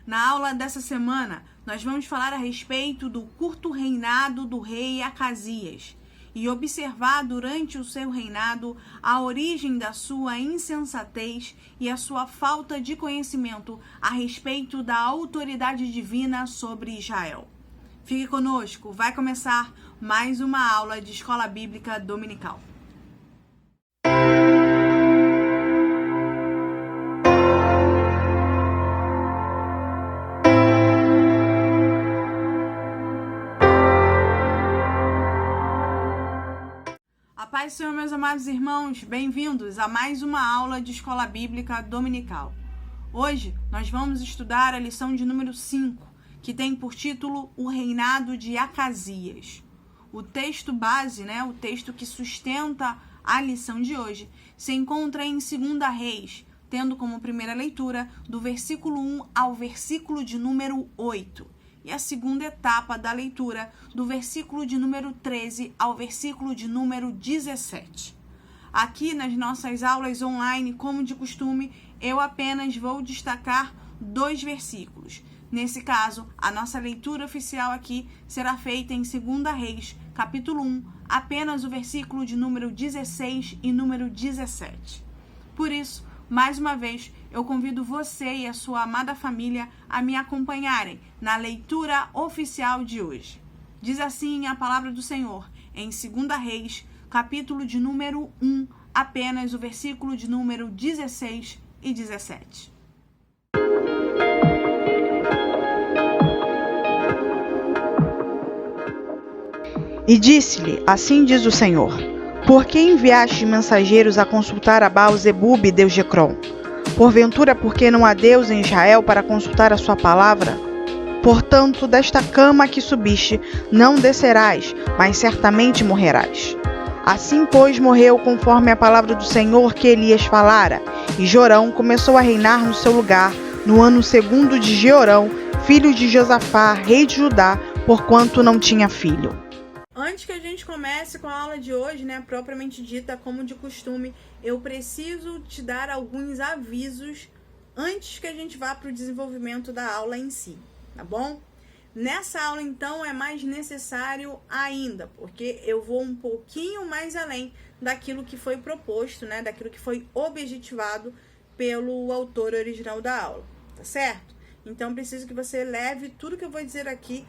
Na aula dessa semana, nós vamos falar a respeito do curto reinado do rei Acasias e observar durante o seu reinado a origem da sua insensatez e a sua falta de conhecimento a respeito da autoridade divina sobre Israel. Fique conosco, vai começar mais uma aula de Escola Bíblica Dominical. A paz do Senhor, meus amados irmãos, bem-vindos a mais uma aula de Escola Bíblica Dominical. Hoje nós vamos estudar a lição de número 5, que tem por título O Reinado de Acasias. O texto base, o texto que sustenta a lição de hoje, se encontra em 2 Reis, tendo como primeira leitura do versículo 1 ao versículo de número 8. E a segunda etapa da leitura do versículo de número 13 ao versículo de número 17. Aqui nas nossas aulas online, como de costume, eu apenas vou destacar 2 versículos. Nesse caso, a nossa leitura oficial aqui será feita em 2 Reis, capítulo 1, apenas o versículo de número 16 e número 17. Por isso, mais uma vez, eu convido você e a sua amada família a me acompanharem na leitura oficial de hoje. Diz assim a palavra do Senhor, em 2 Reis, capítulo de número 1, apenas o versículo de número 16 e 17. E disse-lhe, assim diz o Senhor: por que enviaste mensageiros a consultar a Baal-zebub, deus de Ecrom? Porventura, porque não há Deus em Israel para consultar a sua palavra? Portanto, desta cama que subiste, não descerás, mas certamente morrerás. Assim, pois, morreu conforme a palavra do Senhor que Elias falara, e Jorão começou a reinar no seu lugar, no ano 2º de Jeorão, filho de Josafá, rei de Judá, porquanto não tinha filho. Antes que a gente comece com a aula de hoje, propriamente dita, como de costume, eu preciso te dar alguns avisos antes que a gente vá para o desenvolvimento da aula em si, tá bom? Nessa aula, então, é mais necessário ainda, porque eu vou um pouquinho mais além daquilo que foi proposto, daquilo que foi objetivado pelo autor original da aula, tá certo? Então, preciso que você leve tudo que eu vou dizer aqui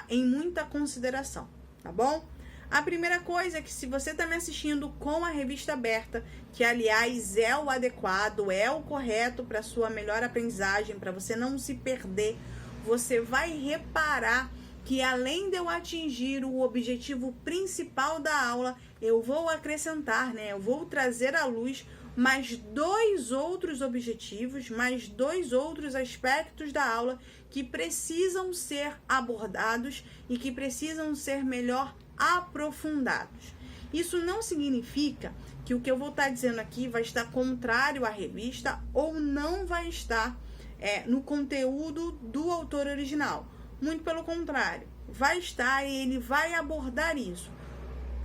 em muita consideração, tá bom? A primeira coisa é que se você está me assistindo com a revista aberta, que aliás é o adequado, é o correto para sua melhor aprendizagem, para você não se perder, você vai reparar que além de eu atingir o objetivo principal da aula, eu vou acrescentar, eu vou trazer à luz mais 2 outros objetivos, mais 2 outros aspectos da aula que precisam ser abordados e que precisam ser melhor aprofundados. Isso não significa que o que eu vou estar dizendo aqui vai estar contrário à revista ou não vai estar no conteúdo do autor original. Muito pelo contrário, vai estar e ele vai abordar isso.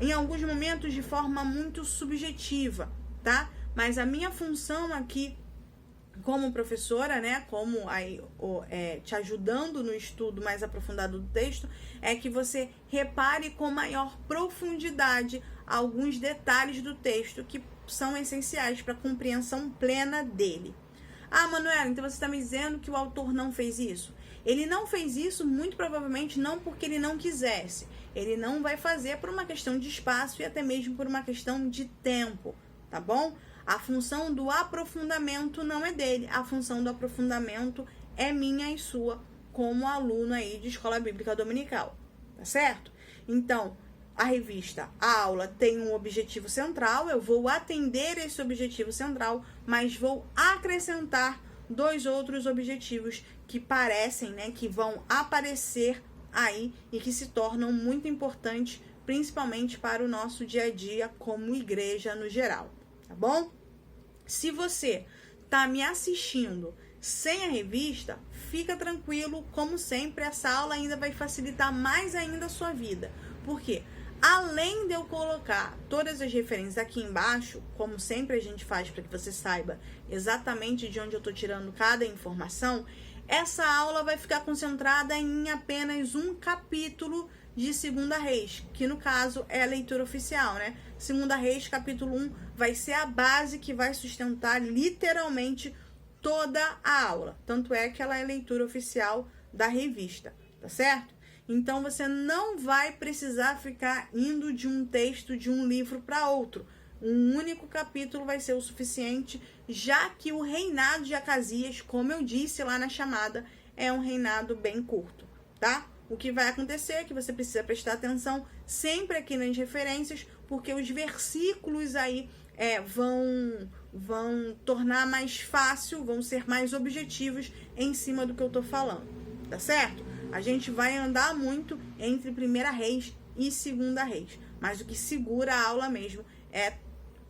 Em alguns momentos de forma muito subjetiva, tá? Mas a minha função aqui como professora, como aí, te ajudando no estudo mais aprofundado do texto, é que você repare com maior profundidade alguns detalhes do texto que são essenciais para a compreensão plena dele. Ah, Manuela, então você está me dizendo que o autor não fez isso? Ele não fez isso muito provavelmente não porque ele não quisesse. Ele não vai fazer por uma questão de espaço e até mesmo por uma questão de tempo, tá bom? A função do aprofundamento não é dele, a função do aprofundamento é minha e sua, como aluno aí de Escola Bíblica Dominical, tá certo? Então, a revista, a aula tem um objetivo central, eu vou atender esse objetivo central, mas vou acrescentar 2 outros objetivos que parecem, que vão aparecer aí e que se tornam muito importantes, principalmente para o nosso dia a dia como igreja no geral, tá bom? Se você está me assistindo sem a revista, fica tranquilo, como sempre, essa aula ainda vai facilitar mais ainda a sua vida. Por quê? além de eu colocar todas as referências aqui embaixo, como sempre a gente faz para que você saiba exatamente de onde eu estou tirando cada informação, essa aula vai ficar concentrada em apenas um capítulo de 2 Reis, que no caso é a leitura oficial, né? 2 Reis, capítulo 1, vai ser a base que vai sustentar literalmente toda a aula. Tanto é que ela é a leitura oficial da revista, tá certo? Então, você não vai precisar ficar indo de um texto de um livro para outro. Um único capítulo vai ser o suficiente, já que o reinado de Acasias, como eu disse lá na chamada, é um reinado bem curto, tá? O que vai acontecer é que você precisa prestar atenção sempre aqui nas referências, porque os versículos aí vão tornar mais fácil, vão ser mais objetivos em cima do que eu tô falando, tá certo? A gente vai andar muito entre 1 Reis e 2 Reis, mas o que segura a aula mesmo é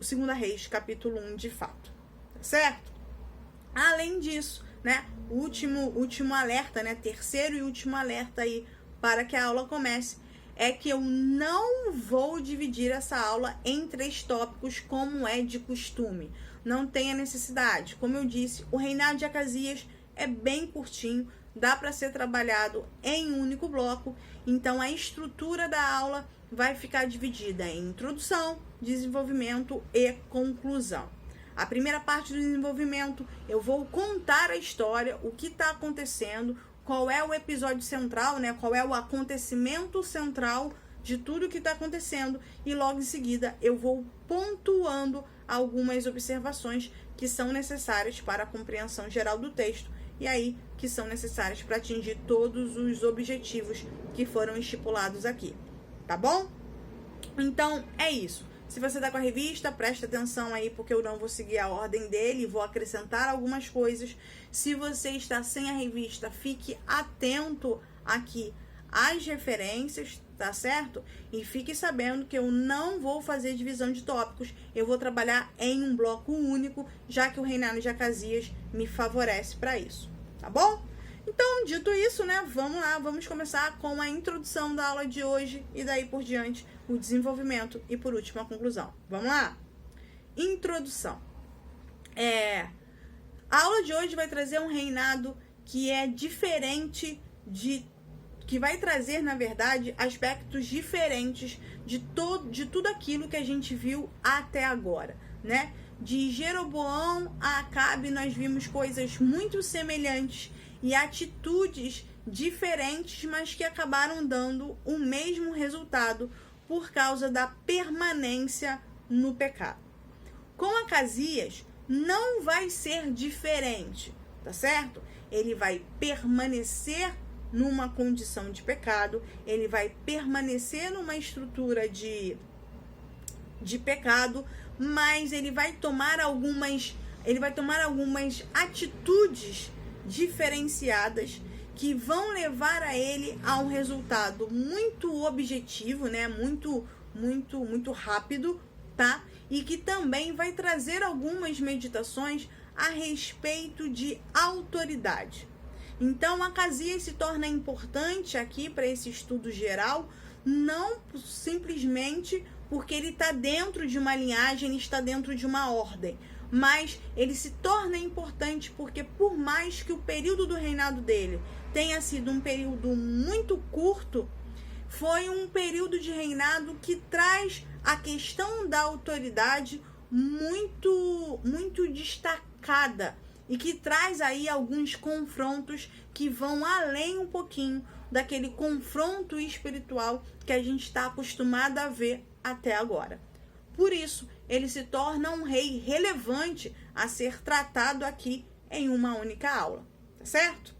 o 2 Reis, capítulo 1, de fato, tá certo? Além disso, né, último alerta, né, terceiro e último alerta aí para que a aula comece, é que eu não vou dividir essa aula em 3 tópicos como é de costume. Não tem a necessidade. Como eu disse, o reinado de Acasias é bem curtinho, dá para ser trabalhado em um único bloco, então a estrutura da aula vai ficar dividida em introdução, desenvolvimento e conclusão. A primeira parte do desenvolvimento, eu vou contar a história, o que está acontecendo, qual é o episódio central, né? Qual é o acontecimento central de tudo que está acontecendo, e logo em seguida eu vou pontuando algumas observações que são necessárias para a compreensão geral do texto, e aí que são necessárias para atingir todos os objetivos que foram estipulados aqui, tá bom? Então, é isso. Se você tá com a revista, presta atenção aí, porque eu não vou seguir a ordem dele, vou acrescentar algumas coisas. Se você está sem a revista, fique atento aqui às referências, tá certo? E fique sabendo que eu não vou fazer divisão de tópicos, eu vou trabalhar em um bloco único, já que o reinado de Acasias me favorece para isso, tá bom? Então, dito isso, né, vamos lá, vamos começar com a introdução da aula de hoje e daí por diante o desenvolvimento e por último a conclusão. Vamos lá? Introdução. A aula de hoje vai trazer um reinado que é diferente que vai trazer, na verdade, aspectos diferentes de tudo aquilo que a gente viu até agora, né? De Jeroboão a Acabe, nós vimos coisas muito semelhantes e atitudes diferentes, mas que acabaram dando o mesmo resultado por causa da permanência no pecado. Com Acasias, não vai ser diferente, tá certo? Ele vai permanecer numa condição de pecado, ele vai permanecer numa estrutura de pecado, mas ele vai tomar algumas atitudes diferenciadas que vão levar a ele a um resultado muito objetivo, né? Muito rápido, tá? E que também vai trazer algumas meditações a respeito de autoridade. Então, Acasias se torna importante aqui para esse estudo geral, não simplesmente porque ele está dentro de uma linhagem, ele está dentro de uma ordem, mas ele se torna importante porque, por mais que o período do reinado dele tenha sido um período muito curto, foi um período de reinado que traz a questão da autoridade muito destacada e que traz aí alguns confrontos que vão além um pouquinho daquele confronto espiritual que a gente está acostumado a ver até agora. Por isso, ele se torna um rei relevante a ser tratado aqui em uma única aula, tá certo?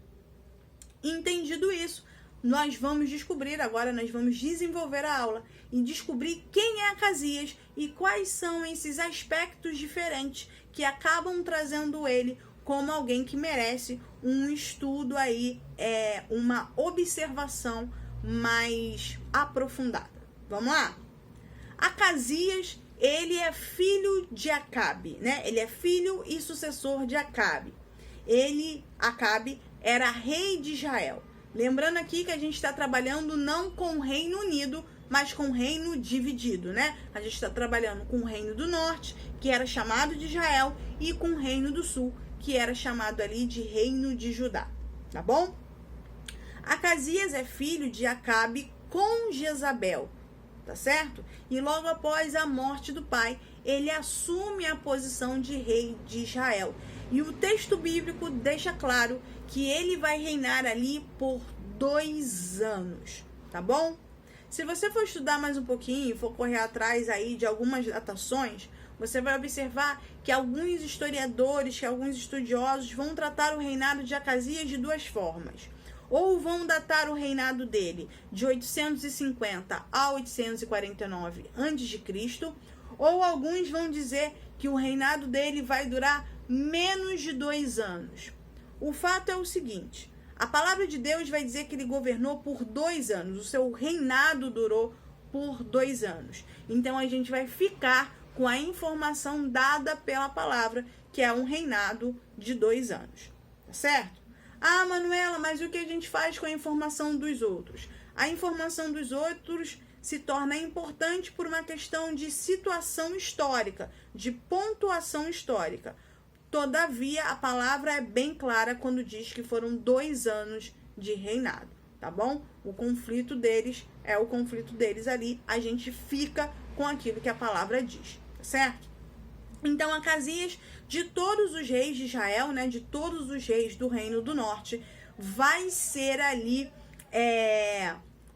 Entendido isso, nós vamos desenvolver a aula e descobrir quem é Acasias e quais são esses aspectos diferentes que acabam trazendo ele como alguém que merece um estudo aí, uma observação mais aprofundada. Vamos lá? Acasias, ele é filho de Acabe, né? Ele é filho e sucessor de Acabe. Acabe, era rei de Israel. Lembrando aqui que a gente está trabalhando não com o Reino Unido, mas com o reino dividido, né? A gente está trabalhando com o reino do norte, que era chamado de Israel, e com o reino do sul, que era chamado ali de reino de Judá, tá bom? Acasias é filho de Acabe com Jezabel, tá certo? E logo após a morte do pai, ele assume a posição de rei de Israel. E o texto bíblico deixa claro que ele vai reinar ali por 2 anos, tá bom? Se você for estudar mais um pouquinho, for correr atrás aí de algumas datações, você vai observar que alguns historiadores, que alguns estudiosos vão tratar o reinado de Acasias de 2 formas. Ou vão datar o reinado dele de 850 a 849 a.C., ou alguns vão dizer que o reinado dele vai durar menos de 2 anos. O fato é o seguinte, a palavra de Deus vai dizer que ele governou por 2 anos, o seu reinado durou por 2 anos. Então a gente vai ficar com a informação dada pela palavra, que é um reinado de 2 anos, tá certo? Ah, Manuela, mas o que a gente faz com a informação dos outros? A informação dos outros se torna importante por uma questão de situação histórica, de pontuação histórica. Todavia, a palavra é bem clara quando diz que foram 2 anos de reinado, tá bom? O conflito deles é o conflito deles ali, a gente fica com aquilo que a palavra diz, tá certo? Então, Acasias, de todos os reis de Israel, né, de todos os reis do Reino do Norte, vai ser ali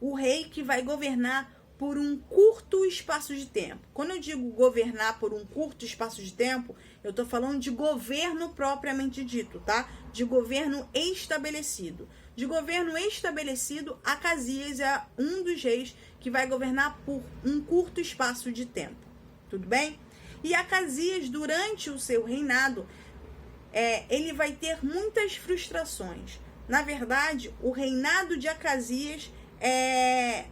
o rei que vai governar por um curto espaço de tempo. Quando eu digo governar por um curto espaço de tempo, eu estou falando de governo propriamente dito, tá? De governo estabelecido. De governo estabelecido, Acasias é um dos reis que vai governar por um curto espaço de tempo. Tudo bem? E Acasias, durante o seu reinado, ele vai ter muitas frustrações. Na verdade, o reinado de Acasias é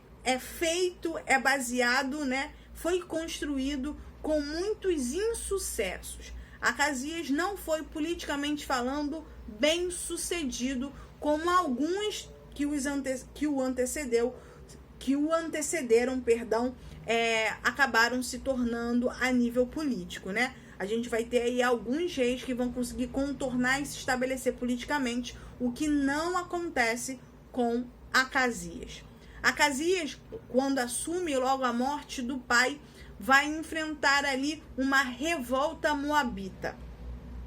baseado, né? Foi construído com muitos insucessos. Acasias não foi, politicamente falando, bem sucedido como alguns que o antecederam, acabaram se tornando a nível político, né? A gente vai ter aí alguns reis que vão conseguir contornar e se estabelecer politicamente, o que não acontece com Acasias. Acasias, quando assume logo a morte do pai, vai enfrentar ali uma revolta moabita.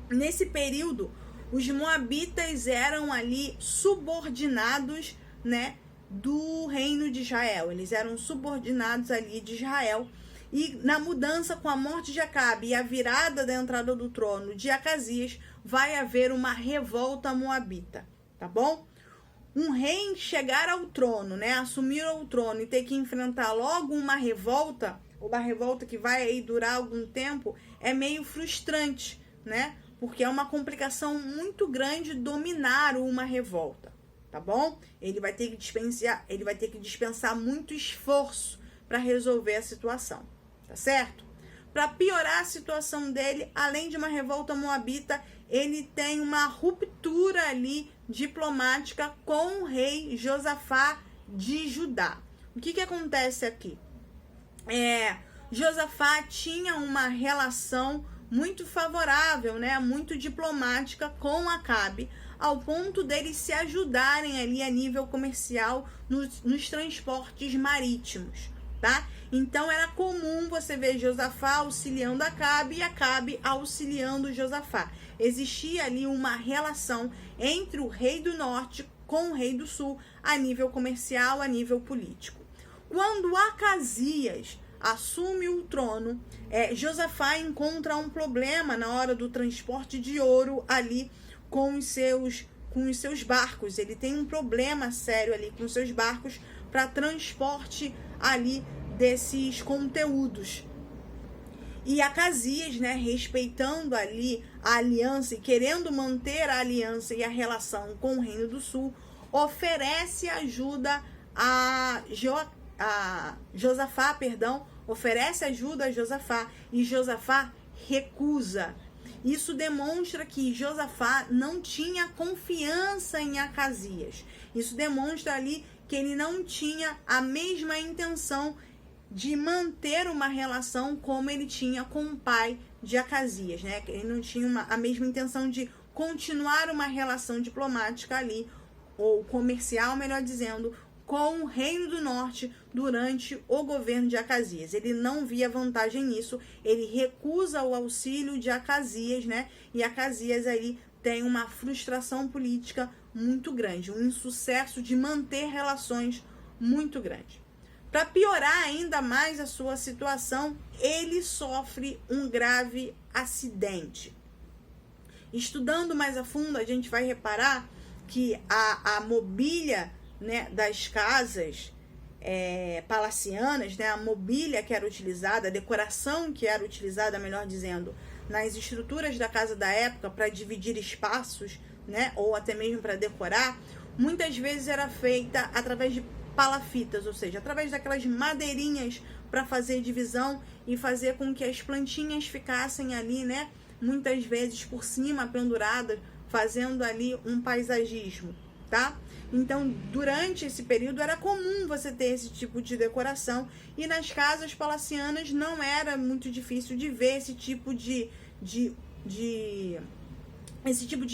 Nesse período, os moabitas eram ali subordinados, né, do reino de Israel. Eles eram subordinados ali de Israel. E na mudança com a morte de Acabe e a virada da entrada do trono de Acasias, vai haver uma revolta moabita, tá bom? Um rei chegar ao trono, né, assumir o trono e ter que enfrentar logo uma revolta que vai aí durar algum tempo, é meio frustrante, né? Porque é uma complicação muito grande dominar uma revolta, tá bom? Ele vai ter que dispensar muito esforço para resolver a situação, tá certo? Para piorar a situação dele, além de uma revolta moabita, ele tem uma ruptura ali diplomática com o rei Josafá de Judá. O que acontece aqui? Josafá tinha uma relação muito favorável, né, muito diplomática com Acabe, ao ponto deles se ajudarem ali a nível comercial nos transportes marítimos, tá? Então era comum você ver Josafá auxiliando Acabe e Acabe auxiliando Josafá. Existia ali uma relação entre o rei do norte com o rei do sul a nível comercial, a nível político. Quando Acasias assume o trono, Josafá encontra um problema na hora do transporte de ouro ali com os seus barcos. Ele tem um problema sério ali com os seus barcos para transporte ali desses conteúdos. E Acasias, né, respeitando ali a aliança e querendo manter a aliança e a relação com o Reino do Sul, oferece ajuda a Josafá, oferece ajuda a Josafá, e Josafá recusa. Isso demonstra que Josafá não tinha confiança em Acasias. Isso demonstra ali que ele não tinha a mesma intenção de manter uma relação como ele tinha com o pai de Acasias, né? Ele não tinha a mesma intenção de continuar uma relação diplomática ali, ou comercial, melhor dizendo, com o Reino do Norte durante o governo de Acasias. Ele não via vantagem nisso, ele recusa o auxílio de Acasias, né? E Acasias aí tem uma frustração política muito grande, um insucesso de manter relações muito grande. Para piorar ainda mais a sua situação, ele sofre um grave acidente. Estudando mais a fundo, a gente vai reparar que a mobília, né, das casas palacianas, né, a mobília que era utilizada, a decoração que era utilizada, melhor dizendo, nas estruturas da casa da época para dividir espaços, né, ou até mesmo para decorar, muitas vezes era feita através de palafitas, ou seja, através daquelas madeirinhas para fazer divisão e fazer com que as plantinhas ficassem ali, né, muitas vezes por cima, penduradas, fazendo ali um paisagismo, tá? Então, durante esse período era comum você ter esse tipo de decoração e nas casas palacianas não era muito difícil de ver esse tipo de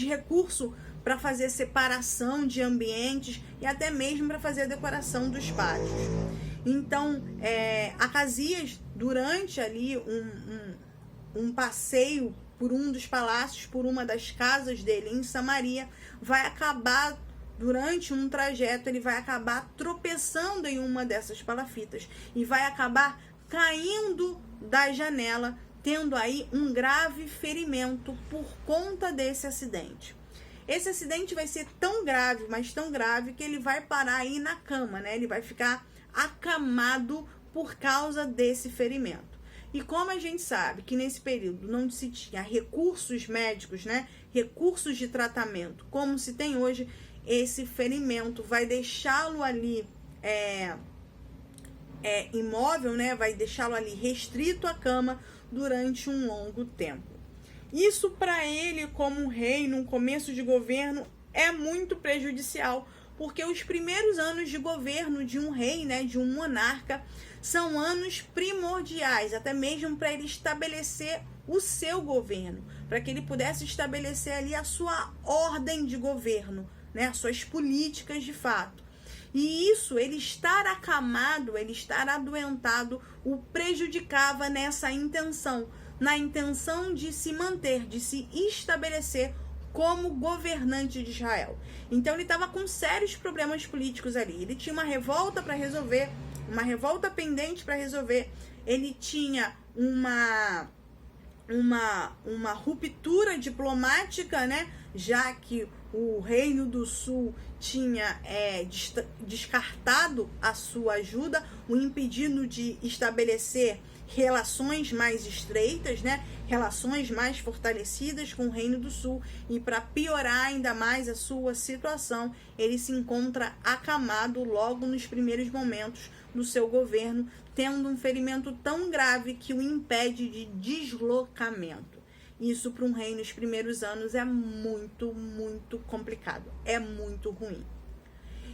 recurso para fazer separação de ambientes e até mesmo para fazer a decoração dos pátios. Então, Acasias, durante ali um passeio por um dos palácios, por uma das casas dele em Samaria, vai acabar, durante um trajeto, ele vai acabar tropeçando em uma dessas palafitas e vai acabar caindo da janela, tendo aí um grave ferimento por conta desse acidente. Esse acidente vai ser tão grave, mas tão grave, que ele vai parar aí na cama, né? Ele vai ficar acamado por causa desse ferimento. E como a gente sabe que nesse período não se tinha recursos médicos, né? Recursos de tratamento, como se tem hoje, esse ferimento vai deixá-lo ali imóvel, né? Vai deixá-lo ali restrito à cama durante um longo tempo. Isso para ele, como rei, num começo de governo, é muito prejudicial, porque os primeiros anos de governo de um rei, né, de um monarca, são anos primordiais, até mesmo para ele estabelecer o seu governo, para que ele pudesse estabelecer ali a sua ordem de governo, né, as suas políticas de fato. E isso, ele estar acamado, ele estar adoentado, o prejudicava nessa intenção, na intenção de se manter, de se estabelecer como governante de Israel. Então ele estava com sérios problemas políticos ali. Ele tinha uma revolta para resolver, uma revolta pendente para resolver. Ele tinha uma ruptura diplomática, né? Já que o Reino do Sul tinha descartado a sua ajuda, o impedindo de estabelecer relações mais estreitas, né? Relações mais fortalecidas com o Reino do Sul. E para piorar ainda mais a sua situação, ele se encontra acamado logo nos primeiros momentos do seu governo, tendo um ferimento tão grave que o impede de deslocamento. Isso para um rei nos primeiros anos é muito, muito complicado, é muito ruim.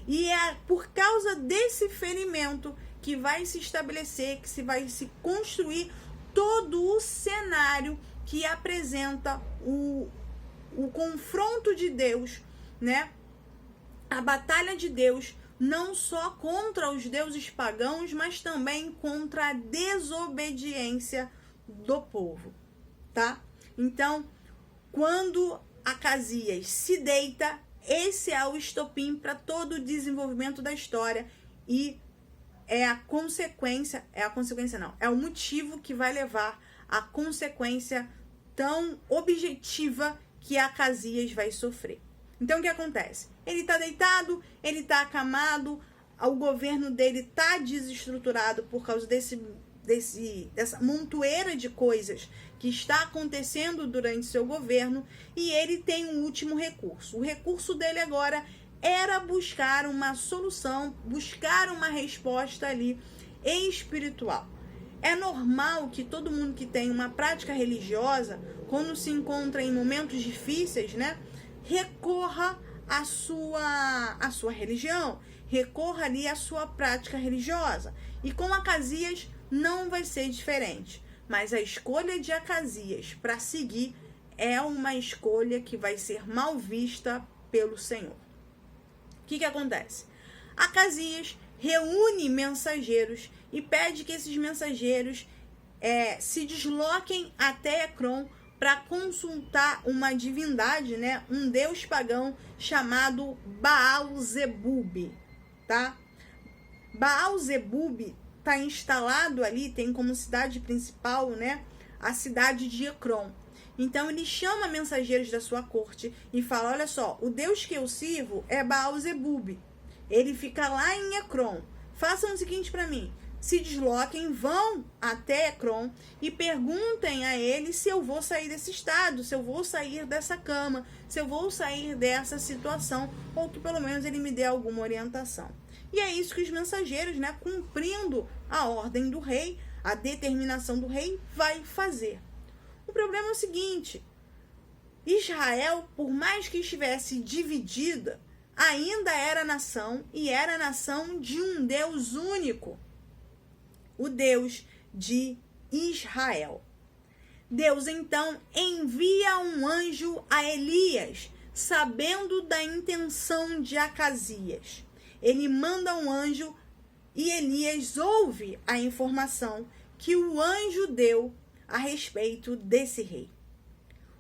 E é por causa desse ferimento que vai se estabelecer, que vai se construir todo o cenário que apresenta o confronto de Deus, né? A batalha de Deus, não só contra os deuses pagãos, mas também contra a desobediência do povo, tá? Então, quando Acasias se deita, esse é o estopim para todo o desenvolvimento da história e é o motivo que vai levar à consequência tão objetiva que Acasias vai sofrer. Então, o que acontece? Ele está deitado, ele está acamado, o governo dele está desestruturado por causa dessa montoeira de coisas que está acontecendo durante seu governo, e ele tem um último recurso. O recurso dele agora era buscar uma solução, buscar uma resposta ali espiritual. É normal que todo mundo que tem uma prática religiosa, quando se encontra em momentos difíceis, né, recorra à sua religião, recorra ali à sua prática religiosa. E com Acasias não vai ser diferente. Mas a escolha de Acasias para seguir é uma escolha que vai ser mal vista pelo Senhor. O que acontece? Acasias reúne mensageiros e pede que esses mensageiros se desloquem até Ecrom para consultar uma divindade, né, um deus pagão chamado Baal-zebub, tá? Baal-zebub está instalado ali, tem como cidade principal, né, a cidade de Ecrom. Então ele chama mensageiros da sua corte e fala: olha só, o deus que eu sirvo é Baal-zebub. Ele fica lá em Ecrom. Façam o seguinte para mim: se desloquem, vão até Ecrom e perguntem a ele se eu vou sair desse estado, se eu vou sair dessa cama, se eu vou sair dessa situação, ou que pelo menos ele me dê alguma orientação. E é isso que os mensageiros, né, cumprindo a ordem do rei, a determinação do rei, vai fazer. O problema é o seguinte: Israel, por mais que estivesse dividida, ainda era nação, e era nação de um Deus único, o Deus de Israel. Deus então envia um anjo a Elias, sabendo da intenção de Acasias. Ele manda um anjo e Elias ouve a informação que o anjo deu a respeito desse rei.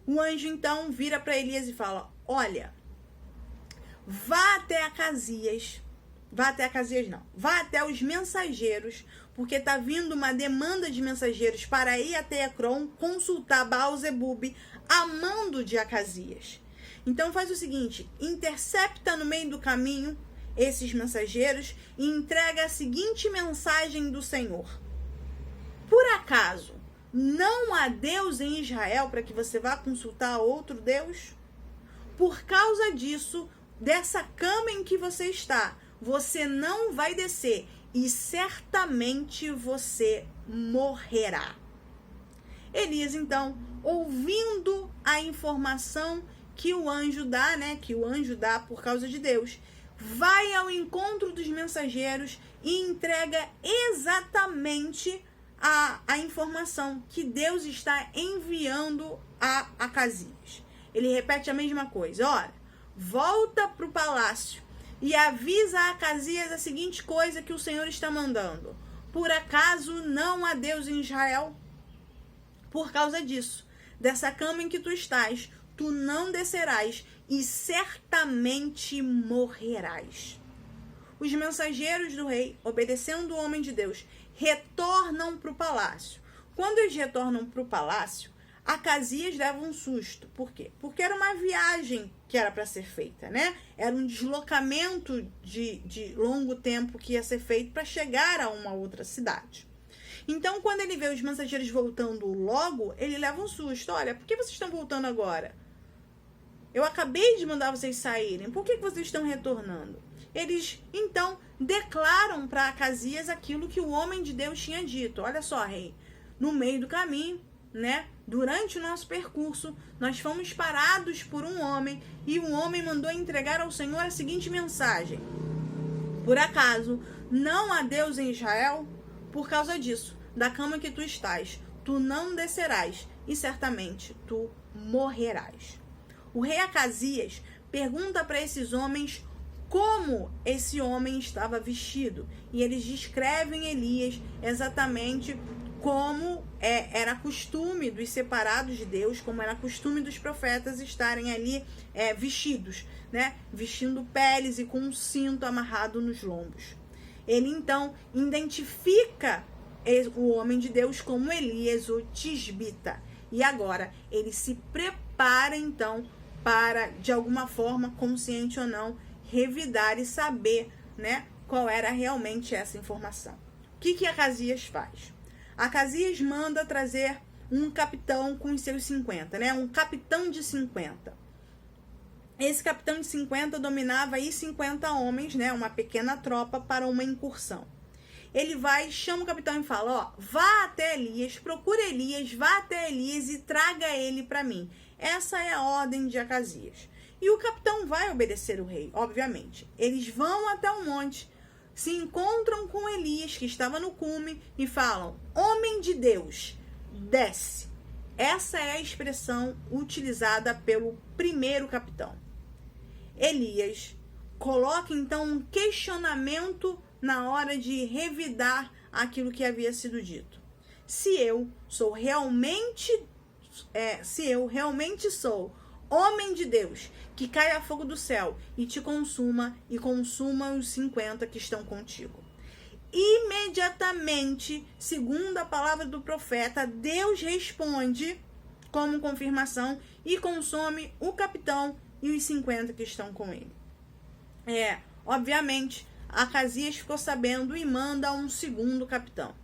O anjo então vira para Elias e fala: olha, vá até os mensageiros, porque está vindo uma demanda de mensageiros para ir até Ecrom consultar Baal-zebub a mando de Acasias. Então faz o seguinte: intercepta no meio do caminho esses mensageiros e entrega a seguinte mensagem do Senhor: por acaso não há Deus em Israel para que você vá consultar outro Deus? Por causa disso, dessa cama em que você está, você não vai descer e certamente você morrerá. Elias, então, ouvindo a informação que o anjo dá, né, que o anjo dá por causa de Deus, vai ao encontro dos mensageiros e entrega exatamente a informação que Deus está enviando a Acasias. Ele repete a mesma coisa: olha, volta para o palácio e avisa a Acasias a seguinte coisa que o Senhor está mandando: por acaso não há Deus em Israel? Por causa disso, dessa cama em que tu estás, tu não descerás e certamente morrerás. Os mensageiros do rei, obedecendo o homem de Deus, retornam para o palácio. Quando eles retornam para o palácio, Acasias leva um susto. Por quê? Porque era uma viagem que era para ser feita, né? Era um deslocamento de longo tempo que ia ser feito para chegar a uma outra cidade. Então, quando ele vê os mensageiros voltando logo, ele leva um susto. Olha, por que vocês estão voltando agora? Eu acabei de mandar vocês saírem. Por que vocês estão retornando? Eles, então, declaram para Acasias aquilo que o homem de Deus tinha dito. Olha só, rei, no meio do caminho, né, durante o nosso percurso, nós fomos parados por um homem e o homem mandou entregar ao Senhor a seguinte mensagem: por acaso não há Deus em Israel? Por causa disso, da cama que tu estás, tu não descerás e certamente tu morrerás. O rei Acasias pergunta para esses homens como esse homem estava vestido. E eles descrevem Elias exatamente como era costume dos separados de Deus, como era costume dos profetas estarem ali vestidos, né? Vestindo peles e com um cinto amarrado nos lombos. Ele então identifica o homem de Deus como Elias, o tisbita. E agora ele se prepara então para, de alguma forma, consciente ou não, revidar e saber, né, qual era realmente essa informação. O que Acasias faz? Acasias manda trazer um capitão com os seus 50, né, um capitão de 50. Esse capitão de 50 dominava aí 50 homens, né, uma pequena tropa para uma incursão. ele vai, chama o capitão e fala, ó, vá até Elias, procure Elias, vá até Elias e traga ele para mim. Essa é a ordem de Acasias. E o capitão vai obedecer o rei, obviamente. Eles vão até o monte, se encontram com Elias, que estava no cume, e falam, homem de Deus, desce. Essa é a expressão utilizada pelo primeiro capitão. Elias coloca então um questionamento na hora de revidar aquilo que havia sido dito. Se eu realmente sou homem de Deus, que caia fogo do céu e te consuma, e consuma os 50 que estão contigo. Imediatamente, segundo a palavra do profeta, Deus responde como confirmação e consome o capitão e os 50 que estão com ele. Obviamente, Acasias ficou sabendo e manda um segundo capitão.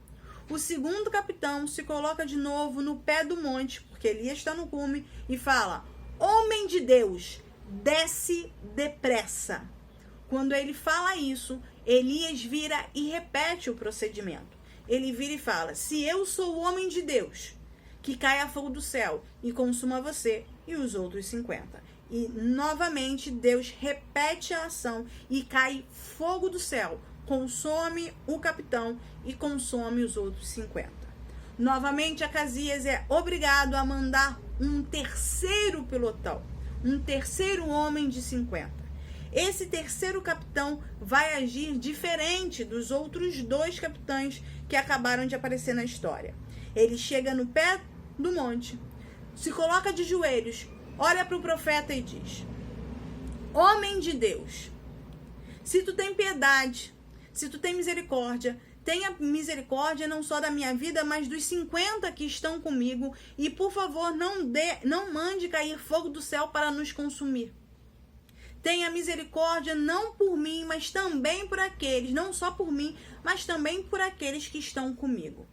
O segundo capitão se coloca de novo no pé do monte, porque Elias está no cume, e fala, homem de Deus, desce depressa. Quando ele fala isso, Elias vira e repete o procedimento. Ele vira e fala, se eu sou o homem de Deus, que caia fogo do céu e consuma você e os outros 50. E novamente Deus repete a ação e cai fogo do céu, consome o capitão e consome os outros 50. Novamente Acasias é obrigado a mandar um terceiro pelotão, um terceiro homem de 50. Esse terceiro capitão vai agir diferente dos outros 2 capitães que acabaram de aparecer na história. Ele chega no pé do monte, se coloca de joelhos, olha para o profeta e diz, homem de Deus, se tu tem piedade, se tu tem misericórdia, tenha misericórdia não só da minha vida, mas dos 50 que estão comigo, e por favor não mande cair fogo do céu para nos consumir. Tenha misericórdia não por mim, mas também por aqueles, não só por mim, mas também por aqueles que estão comigo.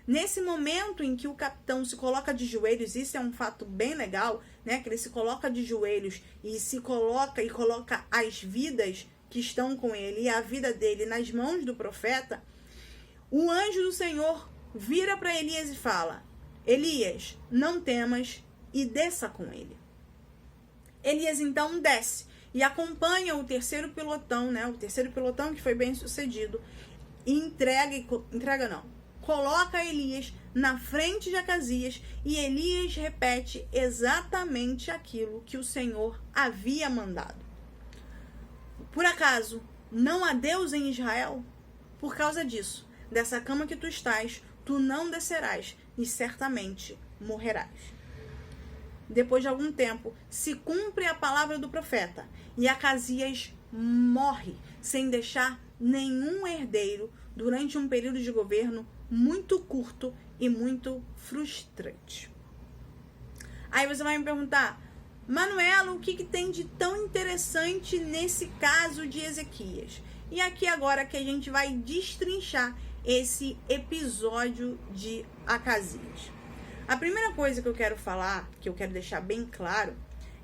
Nesse momento em que o capitão se coloca de joelhos, isso é um fato bem legal, né? Que ele se coloca de joelhos e coloca as vidas que estão com ele e a vida dele nas mãos do profeta. O anjo do Senhor vira para Elias e fala, Elias, não temas, e desça com ele. Elias então desce e acompanha o terceiro pelotão, né? O terceiro pelotão que foi bem sucedido, e coloca Elias na frente de Acasias, e Elias repete exatamente aquilo que o Senhor havia mandado. Por acaso não há Deus em Israel? Por causa disso, dessa cama que tu estás, tu não descerás, e certamente morrerás. Depois de algum tempo, se cumpre a palavra do profeta, e Acasias morre sem deixar nenhum herdeiro durante um período de governo muito curto e muito frustrante. Aí você vai me perguntar, Manuela, o que tem de tão interessante nesse caso de Ezequias? E aqui agora que a gente vai destrinchar esse episódio de Acasias. A primeira coisa que eu quero falar, que eu quero deixar bem claro,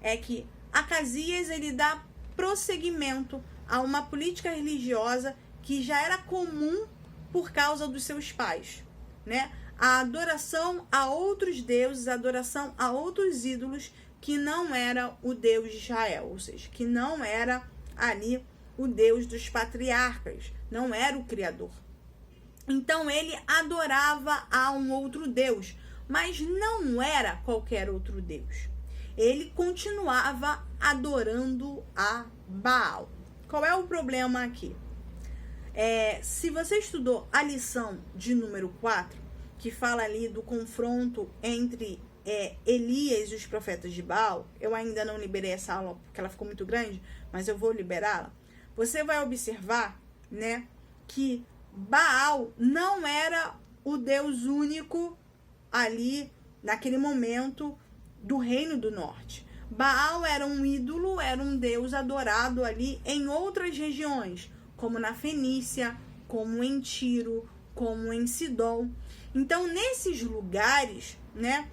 é que Acasias ele dá prosseguimento a uma política religiosa que já era comum por causa dos seus pais, né? A adoração a outros deuses, a adoração a outros ídolos que não era o Deus de Israel, ou seja, que não era ali o Deus dos patriarcas, não era o Criador. Então ele adorava a um outro Deus, mas não era qualquer outro Deus. Ele continuava adorando a Baal. Qual é o problema aqui? Se você estudou a lição de número 4, que fala ali do confronto entre Elias e os profetas de Baal, eu ainda não liberei essa aula porque ela ficou muito grande, mas eu vou liberá-la. Você vai observar, né, que Baal não era o Deus único ali naquele momento do Reino do Norte. Baal era um ídolo, era um deus adorado ali em outras regiões, como na Fenícia, como em Tiro, como em Sidom. Então, nesses lugares, né,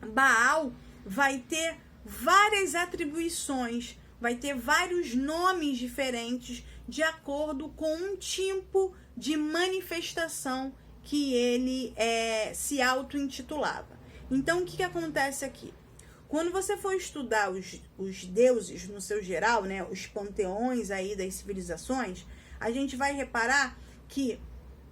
Baal vai ter várias atribuições vai ter vários nomes diferentes de acordo com um tipo de manifestação que ele se auto-intitulava. Então, o que acontece aqui? Quando você for estudar os deuses no seu geral, né, os panteões aí das civilizações, a gente vai reparar que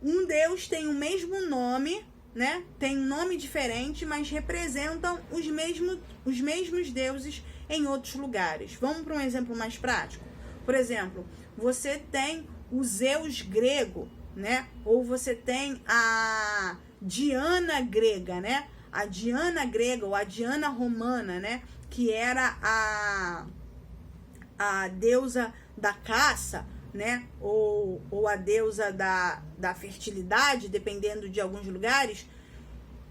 um deus tem o mesmo nome, né, tem um nome diferente, mas representam os mesmos deuses em outros lugares. Vamos para um exemplo mais prático? Por exemplo, você tem o Zeus grego, né, ou você tem a Diana grega, né? A Diana grega ou a Diana romana, né, que era a deusa da caça, né, ou a deusa da fertilidade, dependendo de alguns lugares.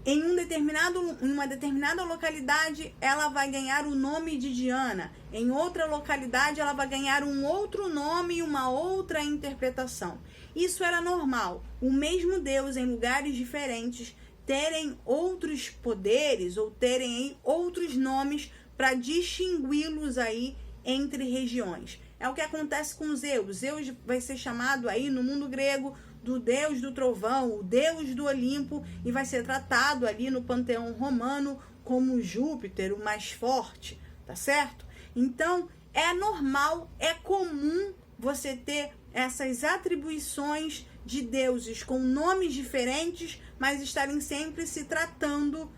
Em uma determinada localidade, ela vai ganhar o nome de Diana. Em outra localidade, ela vai ganhar um outro nome e uma outra interpretação. Isso era normal. O mesmo Deus, em lugares diferentes, terem outros poderes ou terem aí outros nomes para distingui-los aí entre regiões. É o que acontece com Zeus. Zeus vai ser chamado aí no mundo grego do deus do trovão, o deus do Olimpo, e vai ser tratado ali no panteão romano como Júpiter, o mais forte, tá certo? Então, é normal, é comum você ter essas atribuições de deuses com nomes diferentes, mas estarem sempre se tratando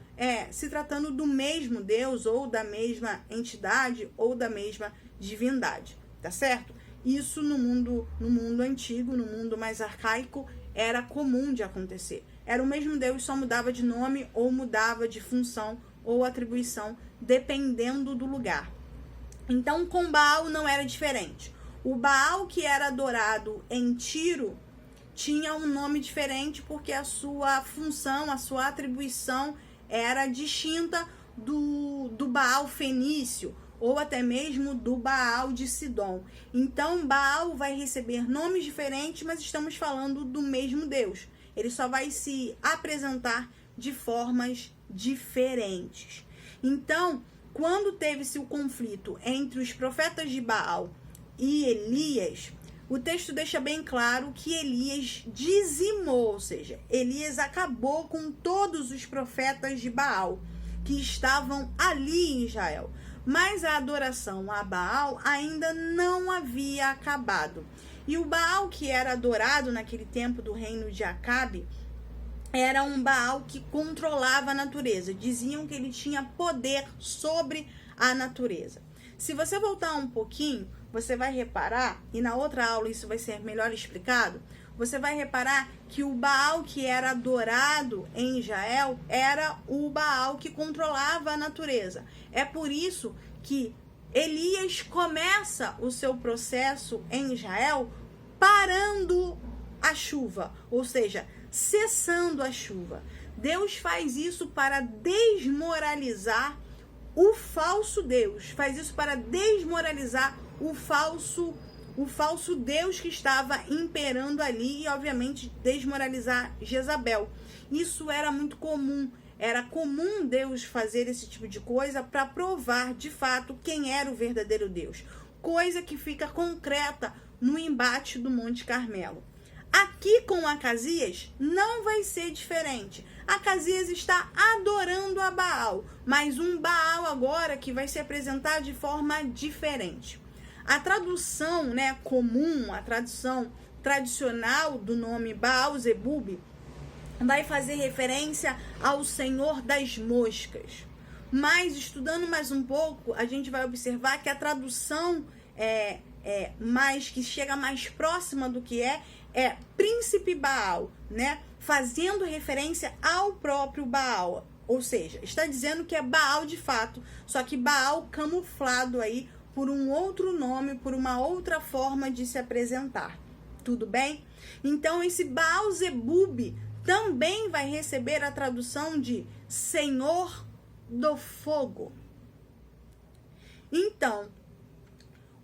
do mesmo Deus, ou da mesma entidade, ou da mesma divindade, tá certo? Isso no mundo antigo, no mundo mais arcaico, era comum de acontecer. Era o mesmo Deus, só mudava de nome, ou mudava de função, ou atribuição, dependendo do lugar. Então, com Baal não era diferente. O Baal que era adorado em Tiro tinha um nome diferente porque a sua função, a sua atribuição era distinta do Baal fenício ou até mesmo do Baal de Sidom. Então, Baal vai receber nomes diferentes, mas estamos falando do mesmo Deus. Ele só vai se apresentar de formas diferentes. Então, quando teve-se o conflito entre os profetas de Baal e Elias, o texto deixa bem claro que Elias dizimou, ou seja, Elias acabou com todos os profetas de Baal que estavam ali em Israel. Mas a adoração a Baal ainda não havia acabado. E o Baal que era adorado naquele tempo do reino de Acabe era um Baal que controlava a natureza. Diziam que ele tinha poder sobre a natureza. Se você voltar um pouquinho, você vai reparar, e na outra aula isso vai ser melhor explicado, você vai reparar que o Baal que era adorado em Israel era o Baal que controlava a natureza. É por isso que Elias começa o seu processo em Israel parando a chuva, ou seja, cessando a chuva. Deus faz isso para desmoralizar o falso Deus, faz isso para desmoralizar o falso Deus que estava imperando ali e, obviamente, desmoralizar Jezabel. Isso era muito comum. Era comum Deus fazer esse tipo de coisa para provar, de fato, quem era o verdadeiro Deus. Coisa que fica concreta no embate do Monte Carmelo. Aqui com Acasias não vai ser diferente. Acasias está adorando a Baal, mas um Baal agora que vai se apresentar de forma diferente. A tradução, né, comum, a tradução tradicional do nome Baal-zebub vai fazer referência ao Senhor das Moscas. Mas, estudando mais um pouco, a gente vai observar que a tradução mais que chega mais próxima do que é Príncipe Baal, né? Fazendo referência ao próprio Baal. Ou seja, está dizendo que é Baal de fato, só que Baal camuflado aí por um outro nome, por uma outra forma de se apresentar. Tudo bem? Então, esse Baal-zebub também vai receber a tradução de Senhor do Fogo. Então,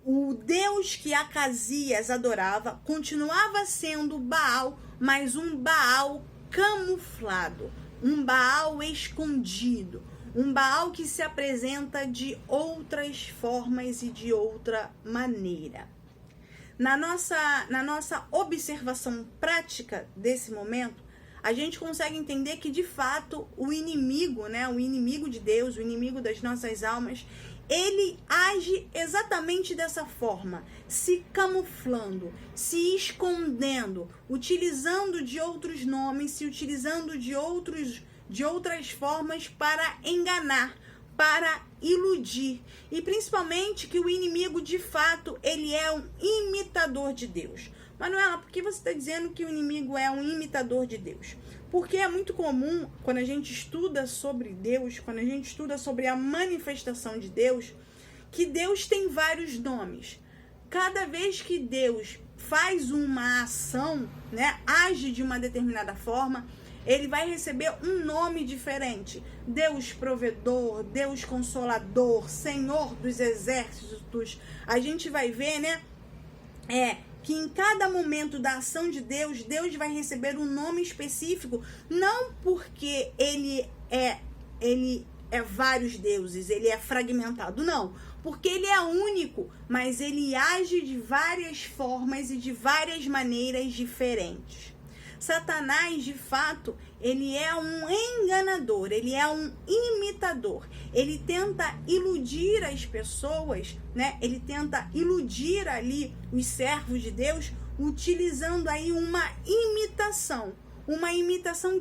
o Deus que Acasias adorava continuava sendo Baal, mas um Baal camuflado, um Baal escondido, Um Baal que se apresenta de outras formas e de outra maneira. Na nossa observação prática desse momento, a gente consegue entender que, de fato, o inimigo, né, o inimigo de Deus, o inimigo das nossas almas, ele age exatamente dessa forma, se camuflando, se escondendo, utilizando de outros nomes, se utilizando de outras formas para enganar, para iludir. E principalmente que o inimigo, de fato, ele é um imitador de Deus. Manuela, por que você está dizendo que o inimigo é um imitador de Deus? Porque é muito comum, quando a gente estuda sobre Deus, quando a gente estuda sobre a manifestação de Deus, que Deus tem vários nomes. Cada vez que Deus faz uma ação, né, age de uma determinada forma, ele vai receber um nome diferente. Deus provedor, Deus consolador, Senhor dos exércitos. A gente vai ver, né, que em cada momento da ação de Deus, Deus vai receber um nome específico, não porque ele é vários deuses, ele é fragmentado, não, porque ele é único, mas ele age de várias formas e de várias maneiras diferentes. Satanás, de fato, ele é um enganador, ele é um imitador. Ele tenta iludir as pessoas, né? Ele tenta iludir ali os servos de Deus, utilizando aí uma imitação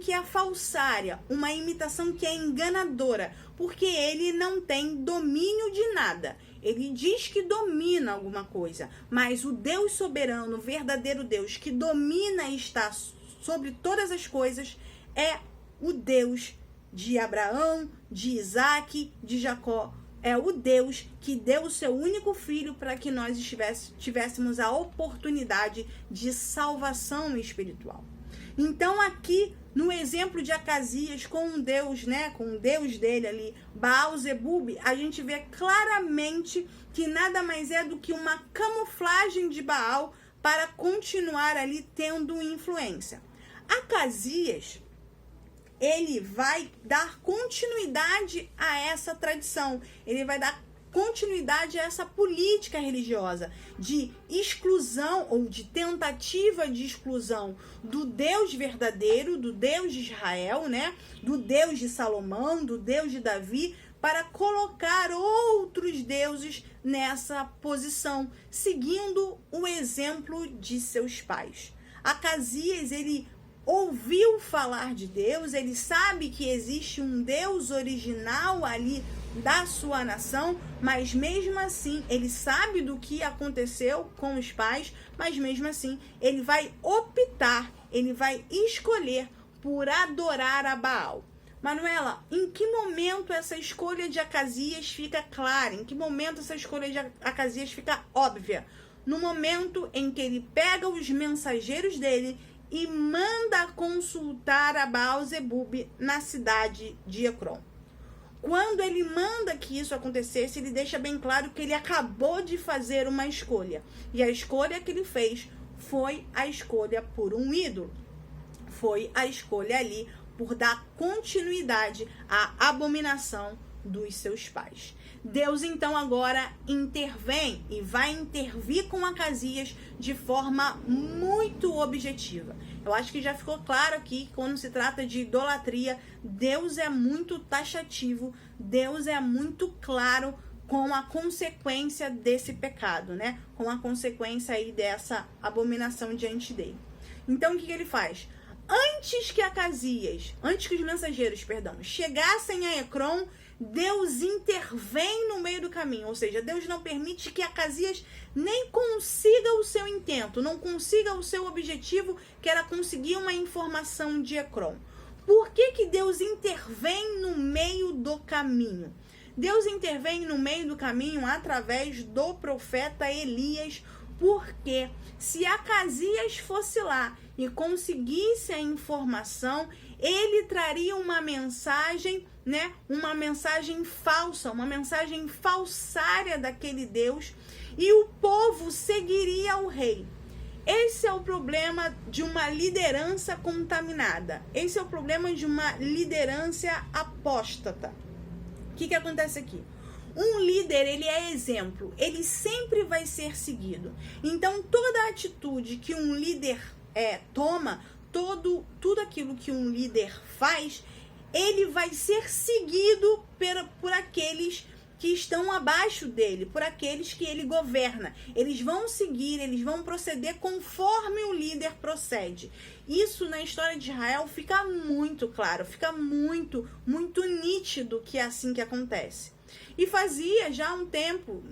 que é falsária, uma imitação que é enganadora, porque ele não tem domínio de nada. Ele diz que domina alguma coisa, mas o Deus soberano, o verdadeiro Deus que domina e está sobre todas as coisas, é o Deus de Abraão, de Isaac, de Jacó. É o Deus que deu o seu único filho para que nós tivéssemos a oportunidade de salvação espiritual. Então aqui, no exemplo de Acasias com um Deus, né, com o Deus dele ali, Baal-zebub, a gente vê claramente que nada mais é do que uma camuflagem de Baal para continuar ali tendo influência. Acasias, ele vai dar continuidade a essa tradição, ele vai dar continuidade a essa política religiosa de exclusão ou de tentativa de exclusão do Deus verdadeiro, do Deus de Israel, né? Do Deus de Salomão, do Deus de Davi, para colocar outros deuses nessa posição, seguindo o exemplo de seus pais. Acasias, ele ouviu falar de Deus, ele sabe que existe um Deus original ali da sua nação, mas mesmo assim, ele sabe do que aconteceu com os pais, mas mesmo assim, ele vai optar, ele vai escolher por adorar a Baal. Manuela, em que momento essa escolha de Acasias fica clara? Em que momento essa escolha de Acasias fica óbvia? No momento em que ele pega os mensageiros dele e manda consultar a Baal-zebub na cidade de Ecrom. Quando ele manda que isso acontecesse, ele deixa bem claro que ele acabou de fazer uma escolha. E a escolha que ele fez foi a escolha por um ídolo. Foi a escolha ali por dar continuidade à abominação dos seus pais. Deus então agora intervém e vai intervir com Acasias de forma muito objetiva. Eu acho que já ficou claro aqui que quando se trata de idolatria, Deus é muito taxativo, Deus é muito claro com a consequência desse pecado, né? Com a consequência aí dessa abominação diante dele. Então o que ele faz? Antes que os mensageiros, chegassem a Ecrom, Deus intervém no meio do caminho, ou seja, Deus não permite que Acasias nem consiga o seu intento, não consiga o seu objetivo, que era conseguir uma informação de Ecrom. Por que Deus intervém no meio do caminho? Deus intervém no meio do caminho através do profeta Elias, porque se Acasias fosse lá e conseguisse a informação, ele traria uma mensagem, né? Uma mensagem falsa, uma mensagem falsária daquele Deus, e o povo seguiria o rei. Esse é o problema de uma liderança contaminada. Esse é o problema de uma liderança apóstata. que acontece aqui? Um líder, ele é exemplo, ele sempre vai ser seguido. Então, toda atitude que um líder toma, tudo aquilo que um líder faz, ele vai ser seguido por aqueles que estão abaixo dele, por aqueles que ele governa. Eles vão seguir, eles vão proceder conforme o líder procede. Isso na história de Israel fica muito claro, fica muito, muito nítido que é assim que acontece. E fazia já um tempo,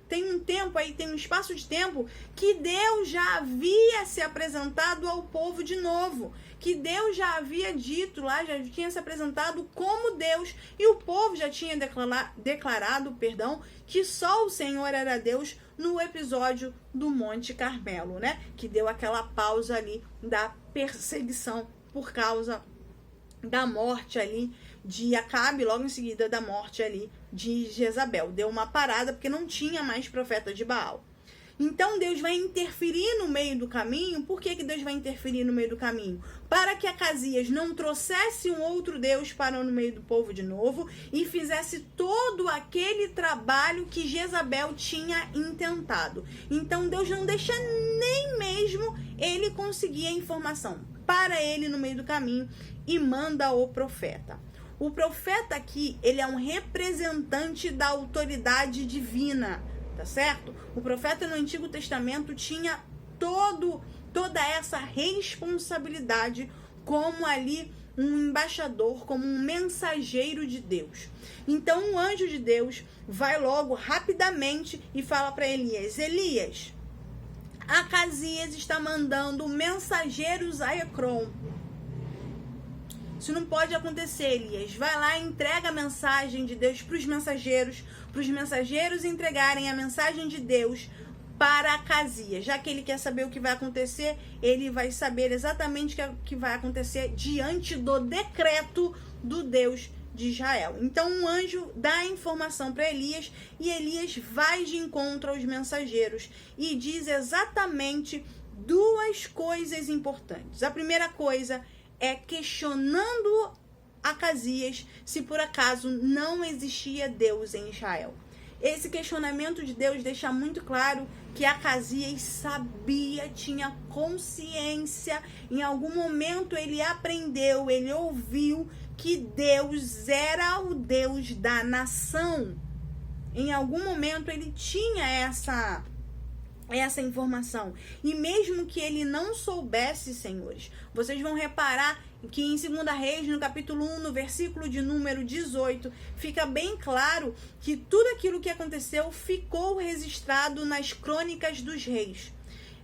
tem um espaço de tempo que Deus já havia se apresentado ao povo de novo, que Deus já havia dito lá, já tinha se apresentado como Deus, e o povo já tinha declarado, que só o Senhor era Deus no episódio do Monte Carmelo, né? Que deu aquela pausa ali da perseguição por causa da morte ali de Acabe, logo em seguida da morte ali de Jezabel. Deu uma parada porque não tinha mais profeta de Baal. Então Deus vai interferir no meio do caminho. Por que Deus vai interferir no meio do caminho? Para que Acasias não trouxesse um outro Deus para no meio do povo de novo e fizesse todo aquele trabalho que Jezabel tinha intentado. Então Deus não deixa nem mesmo ele conseguir a informação. Para ele no meio do caminho e manda o profeta. O profeta aqui, ele é um representante da autoridade divina, tá certo? O profeta no Antigo Testamento tinha toda essa responsabilidade como ali um embaixador, como um mensageiro de Deus. Então, o anjo de Deus vai logo, rapidamente, e fala para Elias: Elias, Acasias está mandando mensageiros a Ecrom. Isso não pode acontecer, Elias. Vai lá e entrega a mensagem de Deus para os mensageiros entregarem a mensagem de Deus para Acasias. Já que ele quer saber o que vai acontecer, ele vai saber exatamente o que vai acontecer diante do decreto do Deus de Israel. Então, um anjo dá a informação para Elias e Elias vai de encontro aos mensageiros e diz exatamente duas coisas importantes. A primeira coisa é questionando Acasias se por acaso não existia Deus em Israel. Esse questionamento de Deus deixa muito claro que Acasias sabia, tinha consciência, em algum momento ele aprendeu, ele ouviu que Deus era o Deus da nação. Em algum momento ele tinha essa informação. E mesmo que ele não soubesse, senhores, vocês vão reparar que em 2 Reis, no capítulo 1, no versículo de número 18, fica bem claro que tudo aquilo que aconteceu ficou registrado nas crônicas dos reis.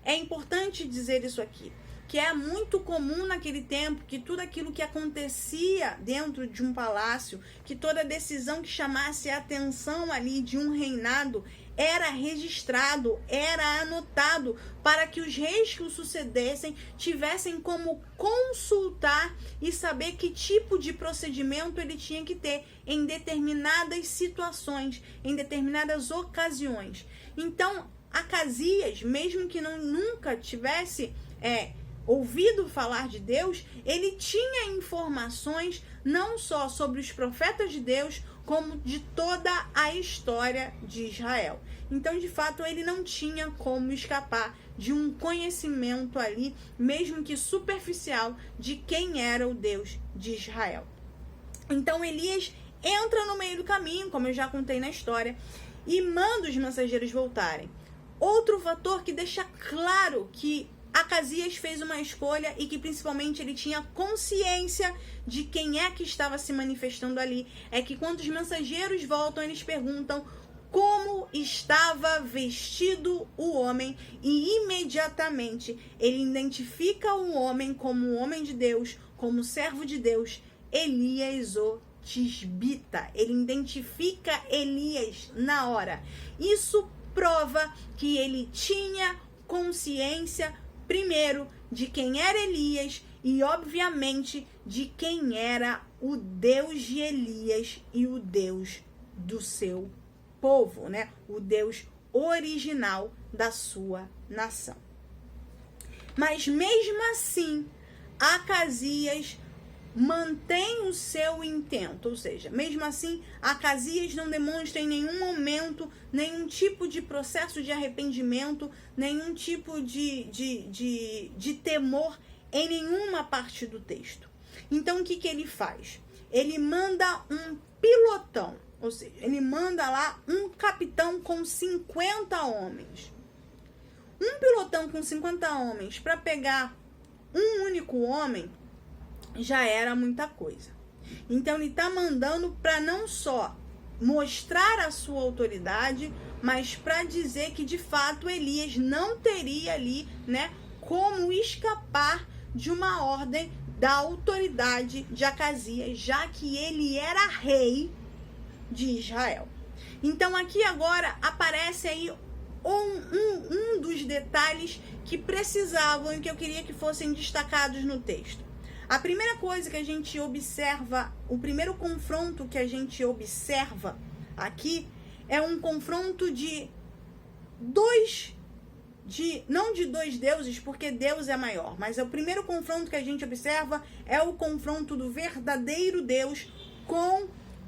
É importante dizer isso aqui, que é muito comum naquele tempo que tudo aquilo que acontecia dentro de um palácio, que toda decisão que chamasse a atenção ali de um reinado, era registrado, era anotado, para que os reis que o sucedessem tivessem como consultar e saber que tipo de procedimento ele tinha que ter em determinadas situações, em determinadas ocasiões. Então, Acasias, mesmo que nunca tivesse ouvido falar de Deus, ele tinha informações não só sobre os profetas de Deus, como de toda a história de Israel. Então, de fato, ele não tinha como escapar de um conhecimento ali, mesmo que superficial, de quem era o Deus de Israel. Então, Elias entra no meio do caminho, como eu já contei na história, e manda os mensageiros voltarem. Outro fator que deixa claro que Acasias fez uma escolha e que principalmente ele tinha consciência de quem é que estava se manifestando ali, é que quando os mensageiros voltam, eles perguntam como estava vestido o homem e imediatamente ele identifica o homem como um homem de Deus, como servo de Deus, Elias o Tisbita. Ele identifica Elias na hora. Isso prova que ele tinha consciência, primeiro, de quem era Elias e, obviamente, de quem era o Deus de Elias e o Deus do seu povo, né? O Deus original da sua nação. Mas, mesmo assim, Acasias mantém o seu intento, ou seja, mesmo assim, Acasias não demonstra em nenhum momento nenhum tipo de processo de arrependimento, nenhum tipo de temor em nenhuma parte do texto. Então, o que ele faz? Ele manda um pilotão, ou seja, ele manda lá um capitão com 50 homens. Um pilotão com 50 homens para pegar um único homem já era muita coisa. Então ele está mandando para não só mostrar a sua autoridade, mas para dizer que de fato Elias não teria ali, né, como escapar de uma ordem da autoridade de Acasias, já que ele era rei de Israel. Então aqui agora aparece aí um dos detalhes que precisavam e que eu queria que fossem destacados no texto. A primeira coisa que a gente observa, o primeiro confronto que a gente observa aqui é um confronto não de dois deuses, porque Deus é maior, mas o primeiro confronto que a gente observa é o confronto do verdadeiro Deus com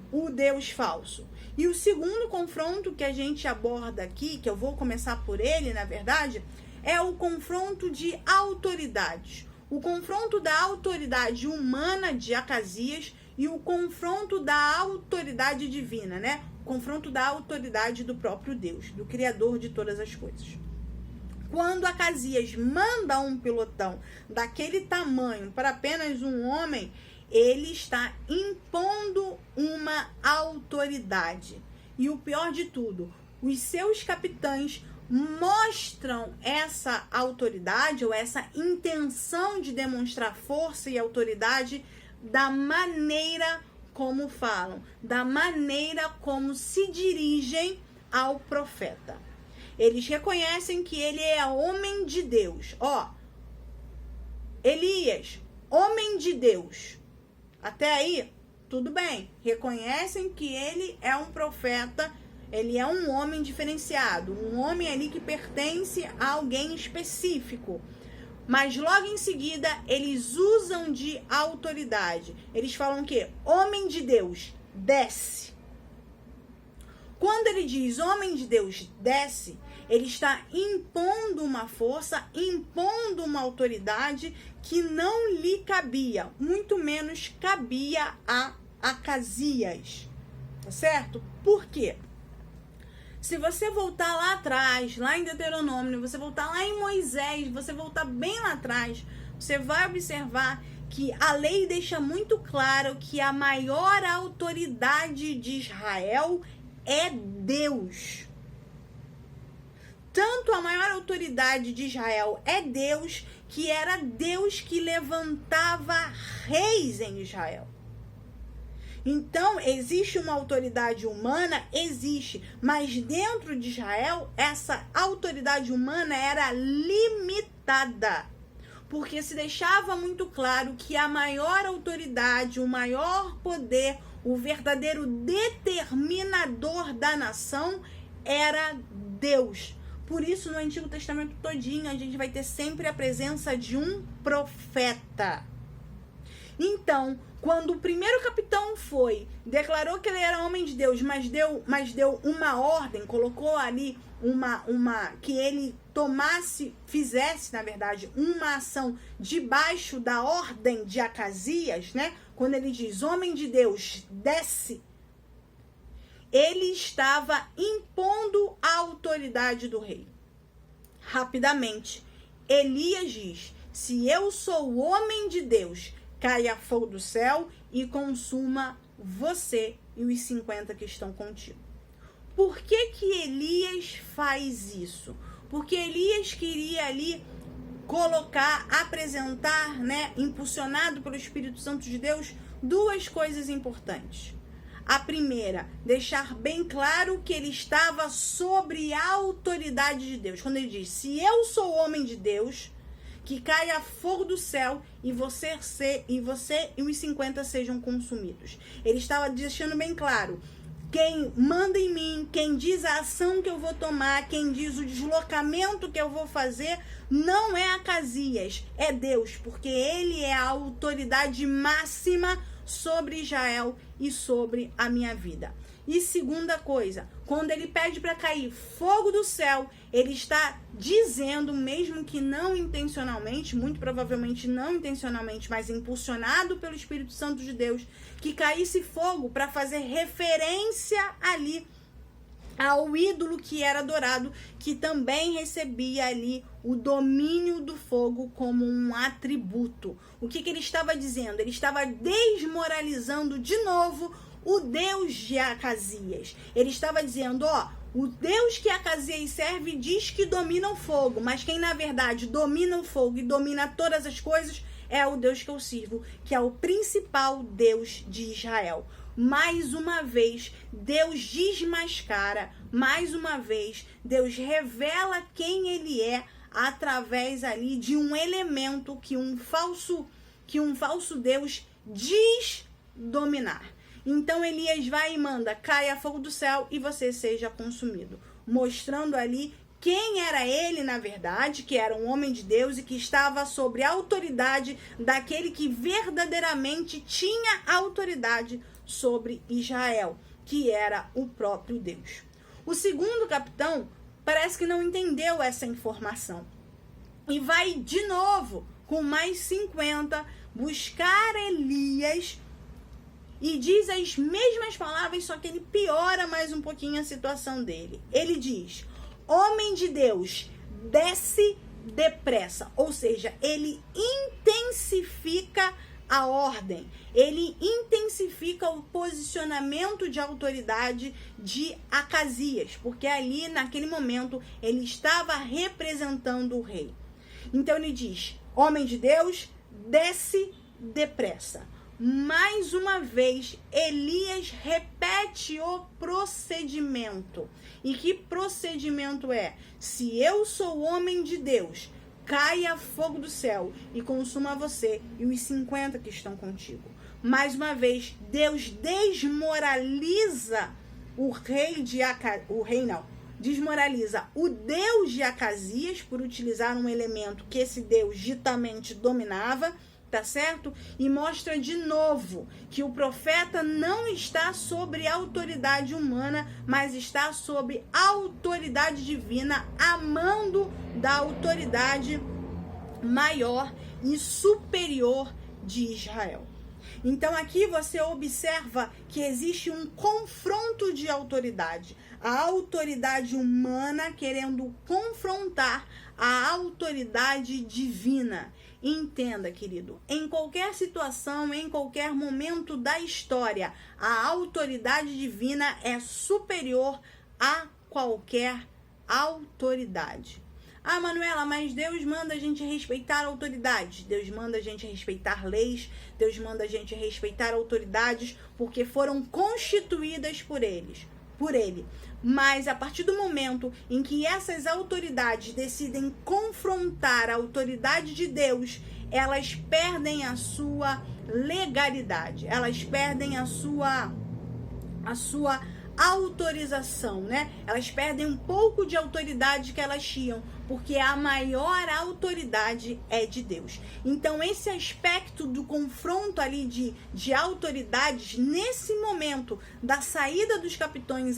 o Deus falso. E o segundo confronto que a gente aborda aqui, que eu vou começar por ele, na verdade, é o confronto de autoridades. O confronto da autoridade humana de Acasias e o confronto da autoridade divina, né? O confronto da autoridade do próprio Deus, do Criador de todas as coisas. Quando Acasias manda um pilotão daquele tamanho para apenas um homem, ele está impondo uma autoridade. E o pior de tudo, os seus capitães mostram essa autoridade ou essa intenção de demonstrar força e autoridade da maneira como falam, da maneira como se dirigem ao profeta. Eles reconhecem que ele é homem de Deus. Elias, homem de Deus. Até aí, tudo bem. Reconhecem que ele é um profeta, ele é um homem diferenciado, um homem ali que pertence a alguém específico. Mas logo em seguida, eles usam de autoridade. Eles falam que homem de Deus, desce. Quando ele diz homem de Deus, desce, ele está impondo uma força, impondo uma autoridade que não lhe cabia, muito menos cabia a Acasias. Tá certo? Por quê? Se você voltar lá atrás, lá em Deuteronômio, você voltar lá em Moisés, você voltar bem lá atrás, você vai observar que a lei deixa muito claro que a maior autoridade de Israel é Deus. Tanto a maior autoridade de Israel é Deus, que era Deus que levantava reis em Israel. Então, existe uma autoridade humana? Existe. Mas dentro de Israel, essa autoridade humana era limitada. Porque se deixava muito claro que a maior autoridade, o maior poder, o verdadeiro determinador da nação era Deus. Por isso, no Antigo Testamento todinho, a gente vai ter sempre a presença de um profeta. Então, quando o primeiro capitão declarou que ele era homem de Deus, mas deu uma ordem, colocou ali que ele fizesse, na verdade, uma ação debaixo da ordem de Acasias, né? Quando ele diz, homem de Deus, desce, ele estava impondo a autoridade do rei. Rapidamente, Elias diz, se eu sou o homem de Deus, caia fogo do céu e consuma você e os 50 que estão contigo. Por que Elias faz isso? Porque Elias queria ali apresentar, né, impulsionado pelo Espírito Santo de Deus, duas coisas importantes. A primeira, deixar bem claro que ele estava sobre a autoridade de Deus. Quando ele diz, se eu sou homem de Deus, que caia fogo do céu e você e os 50 sejam consumidos. Ele estava deixando bem claro, Quem manda em mim, quem diz a ação que eu vou tomar, quem diz o deslocamento que eu vou fazer, não é Acasias, é Deus, porque ele é a autoridade máxima sobre Israel e sobre a minha vida. E segunda coisa, quando ele pede para cair fogo do céu, ele está dizendo, mesmo que não intencionalmente, muito provavelmente não intencionalmente, mas impulsionado pelo Espírito Santo de Deus, que caísse fogo para fazer referência ali ao ídolo que era adorado, que também recebia ali o domínio do fogo como um atributo. O que ele estava dizendo? Ele estava desmoralizando de novo o Deus de Acasias. Ele estava dizendo, o Deus que Acasias serve diz que domina o fogo, mas quem na verdade domina o fogo e domina todas as coisas é o Deus que eu sirvo, que é o principal Deus de Israel. Mais uma vez, Deus desmascara, mais uma vez, Deus revela quem ele é através ali de um elemento que um falso Deus diz dominar. Então Elias vai e manda, caia fogo do céu e você seja consumido, mostrando ali quem era ele na verdade, que era um homem de Deus e que estava sob a autoridade daquele que verdadeiramente tinha autoridade sobre Israel, que era o próprio Deus. O segundo capitão parece que não entendeu essa informação e vai de novo com mais 50 buscar Elias e diz as mesmas palavras, só que ele piora mais um pouquinho a situação dele. Ele diz, homem de Deus, desce depressa. Ou seja, ele intensifica a ordem. Ele intensifica o posicionamento de autoridade de Acasias. Porque ali, naquele momento, ele estava representando o rei. Então ele diz, homem de Deus, desce depressa. Mais uma vez, Elias repete o procedimento. E que procedimento é? Se eu sou homem de Deus, caia fogo do céu e consuma você e os 50 que estão contigo. Mais uma vez, Deus desmoraliza desmoraliza o Deus de Acasias por utilizar um elemento que esse Deus ditamente dominava, tá certo? E mostra de novo que o profeta não está sobre autoridade humana, mas está sobre autoridade divina, amando da autoridade maior e superior de Israel. Então aqui você observa que existe um confronto de autoridade. A autoridade humana querendo confrontar a autoridade divina. Entenda, querido, em qualquer situação, em qualquer momento da história, a autoridade divina é superior a qualquer autoridade. Ah, Manuela, mas Deus manda a gente respeitar autoridades. Deus manda a gente respeitar leis. Deus manda a gente respeitar autoridades porque foram constituídas por ele. Mas a partir do momento em que essas autoridades decidem confrontar a autoridade de Deus, elas perdem a sua legalidade, elas perdem a sua autorização, né? Elas perdem um pouco de autoridade que elas tinham, porque a maior autoridade é de Deus. Então, esse aspecto do confronto ali de autoridades, nesse momento da saída dos capitães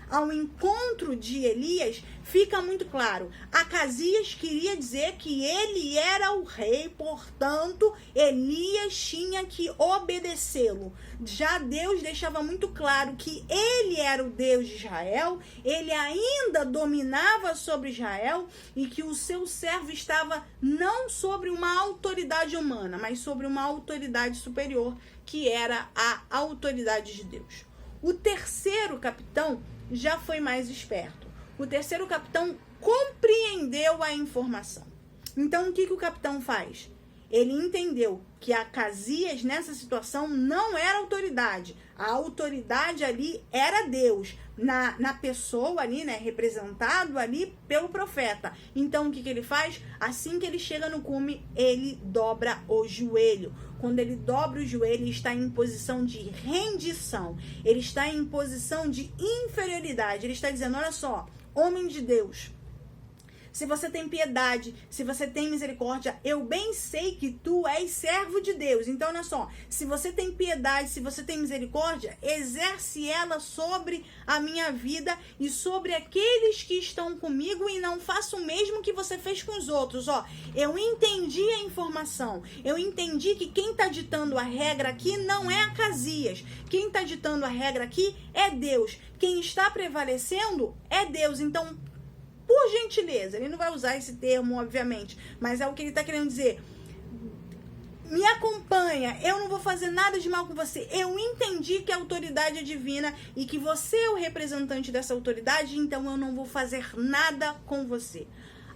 ao encontro de Elias, fica muito claro. Acasias queria dizer que ele era o rei, portanto, Elias tinha que obedecê-lo. Já Deus deixava muito claro que ele era o Deus de Israel, ele ainda dominava sobre Israel e que o seu servo estava não sobre uma autoridade humana, mas sobre uma autoridade superior, que era a autoridade de Deus. O terceiro capitão já foi mais esperto. O terceiro capitão compreendeu a informação. Então, o que o capitão faz? ele entendeu que Acasias, nessa situação, não era autoridade. A autoridade ali era Deus, na pessoa ali, né, representado ali pelo profeta. Então, o que ele faz? Assim que ele chega no cume, ele dobra o joelho. Quando ele dobra o joelho, ele está em posição de rendição. Ele está em posição de inferioridade. Ele está dizendo, olha só, homem de Deus, se você tem piedade, se você tem misericórdia, eu bem sei que tu és servo de Deus. Então, olha só, se você tem piedade, se você tem misericórdia, exerce ela sobre a minha vida e sobre aqueles que estão comigo e não faça o mesmo que você fez com os outros. Ó, eu entendi a informação, eu entendi que quem está ditando a regra aqui não é Acasias, quem está ditando a regra aqui é Deus, quem está prevalecendo é Deus. Então, por gentileza, ele não vai usar esse termo, obviamente, mas é o que ele está querendo dizer. Me acompanha, eu não vou fazer nada de mal com você. Eu entendi que a autoridade é divina e que você é o representante dessa autoridade, então eu não vou fazer nada com você.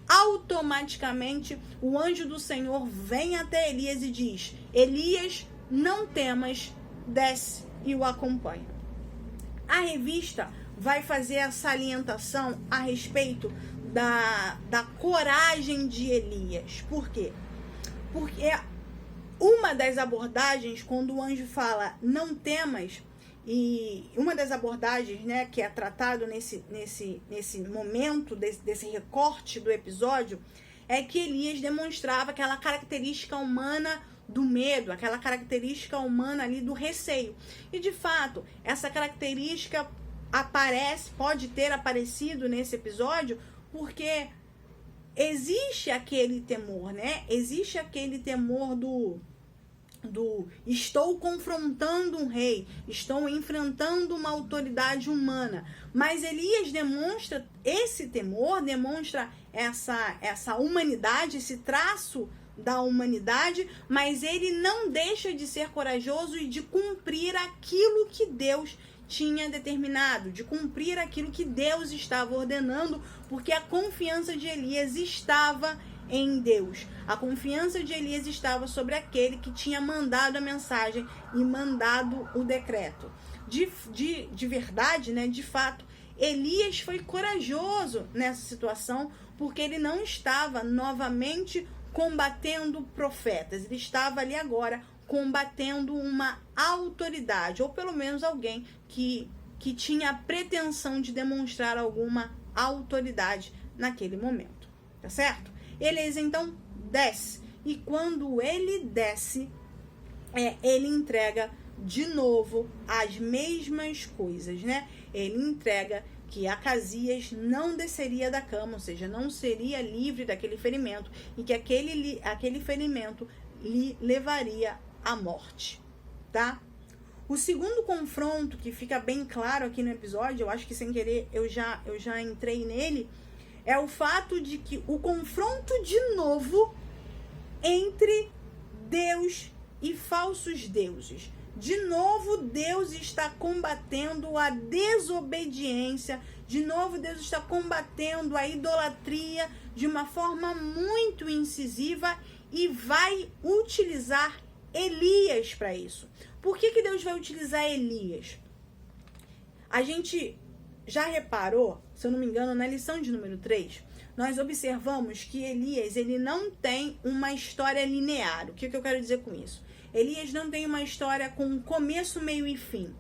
Automaticamente, o anjo do Senhor vem até Elias e diz, Elias, não temas, desce e o acompanha. A revista vai fazer essa salientação a respeito da coragem de Elias. Por quê? Porque uma das abordagens, quando o anjo fala não temas, e uma das abordagens, né, que é tratado nesse momento, desse recorte do episódio, é que Elias demonstrava aquela característica humana do medo, aquela característica humana ali do receio. E de fato, essa característica pode ter aparecido nesse episódio, porque existe aquele temor, né? Existe aquele temor do estou confrontando um rei, estou enfrentando uma autoridade humana. Mas Elias demonstra esse temor, demonstra essa humanidade, esse traço da humanidade, mas ele não deixa de ser corajoso e de cumprir aquilo que Deus tinha determinado, de cumprir aquilo que Deus estava ordenando, porque a confiança de Elias estava em Deus. A confiança de Elias estava sobre aquele que tinha mandado a mensagem e mandado o decreto. De verdade, né, de fato, Elias foi corajoso nessa situação, porque ele não estava novamente combatendo profetas, ele estava ali agora combatendo uma autoridade, ou pelo menos alguém que tinha a pretensão de demonstrar alguma autoridade naquele momento, tá certo? Elias então desce, e quando ele desce, ele entrega de novo as mesmas coisas, né? Ele entrega que Acasias não desceria da cama, ou seja, não seria livre daquele ferimento, e que aquele ferimento lhe levaria à morte, tá? O segundo confronto, que fica bem claro aqui no episódio, eu acho que sem querer eu já entrei nele, é o fato de que o confronto de novo entre Deus e falsos deuses. De novo, Deus está combatendo a desobediência, de novo, Deus está combatendo a idolatria de uma forma muito incisiva e vai utilizar Elias para isso. Por que Deus vai utilizar Elias? A gente já reparou, se eu não me engano, na lição de número 3, nós observamos que Elias, ele não tem uma história linear. O que eu quero dizer com isso? Elias não tem uma história com começo, meio e fim.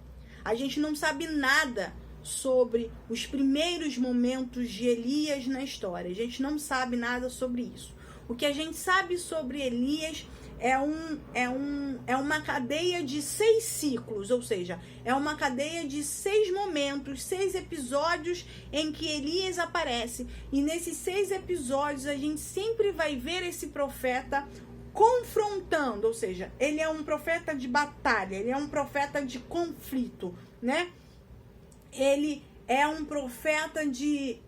A gente não sabe nada sobre os primeiros momentos de Elias na história. A gente não sabe nada sobre isso. O que a gente sabe sobre Elias é uma cadeia de 6 ciclos, ou seja, é uma cadeia de 6 momentos, 6 episódios em que Elias aparece. E nesses 6 episódios a gente sempre vai ver esse profeta confrontando, ou seja, ele é um profeta de batalha, ele é um profeta de conflito, né? Ele é um profeta de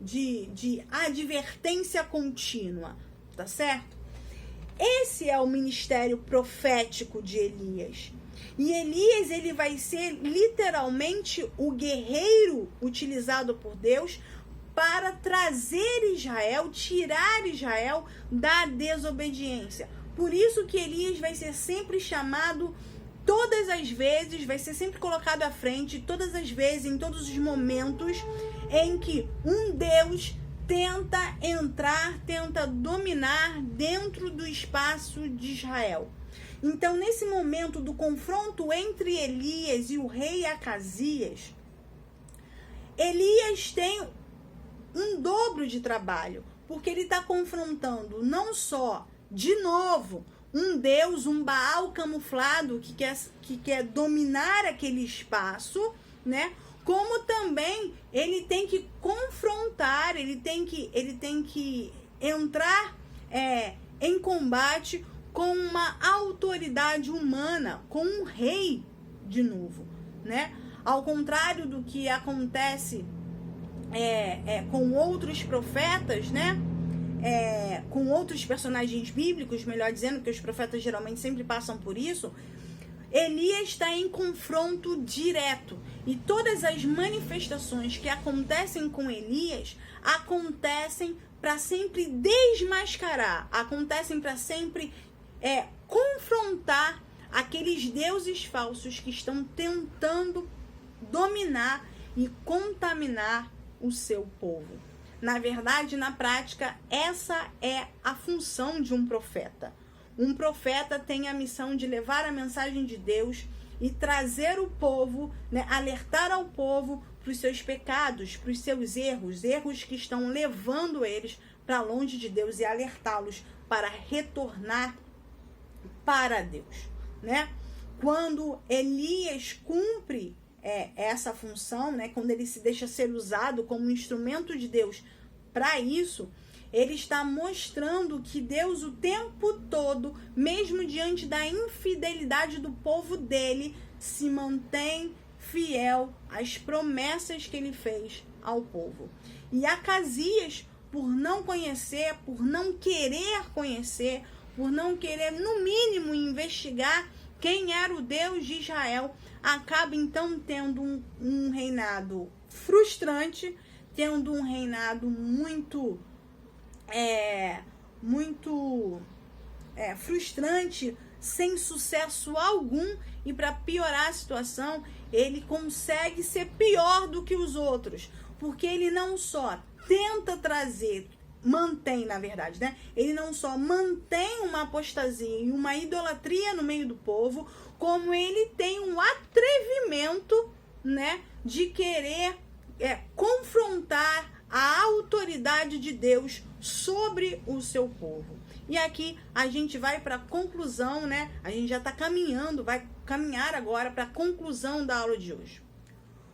advertência contínua, tá certo? Esse é o ministério profético de Elias. E Elias, ele vai ser literalmente o guerreiro utilizado por Deus para trazer Israel, tirar Israel da desobediência. Por isso que Elias vai ser sempre chamado todas as vezes, vai ser sempre colocado à frente, todas as vezes, em todos os momentos em que um Deus tenta entrar, tenta dominar dentro do espaço de Israel. Então, nesse momento do confronto entre Elias e o rei Acasias, Elias tem um dobro de trabalho, porque ele está confrontando não só, de novo, um Deus, um Baal camuflado que quer dominar aquele espaço, né? Como também ele tem que confrontar, ele tem que entrar em combate com uma autoridade humana, com um rei de novo, né? Ao contrário do que acontece com outros profetas, né? Com outros personagens bíblicos, melhor dizendo, porque os profetas geralmente sempre passam por isso, Elias está em confronto direto. E todas as manifestações que acontecem com Elias acontecem para sempre desmascarar, acontecem para sempre confrontar aqueles deuses falsos que estão tentando dominar e contaminar o seu povo. Na verdade, na prática, essa é a função de um profeta. Um profeta tem a missão de levar a mensagem de Deus e trazer o povo, né, alertar ao povo para os seus pecados, para os seus erros que estão levando eles para longe de Deus, e alertá-los para retornar para Deus, né? Quando Elias cumpre essa função, né, quando ele se deixa ser usado como instrumento de Deus para isso, ele está mostrando que Deus o tempo todo, mesmo diante da infidelidade do povo dele, se mantém fiel às promessas que ele fez ao povo. E Acasias, por não conhecer, por não querer conhecer, por não querer, no mínimo, investigar quem era o Deus de Israel, acaba então tendo um reinado frustrante, tendo um reinado muito frustrante, sem sucesso algum, e para piorar a situação, ele consegue ser pior do que os outros, porque ele não só tenta mantém, na verdade, né? Ele não só mantém uma apostasia e uma idolatria no meio do povo, como ele tem um atrevimento, né, de querer confrontar a autoridade de Deus sobre o seu povo. E aqui a gente vai para a conclusão, né? A gente já está caminhando, vai caminhar agora para a conclusão da aula de hoje.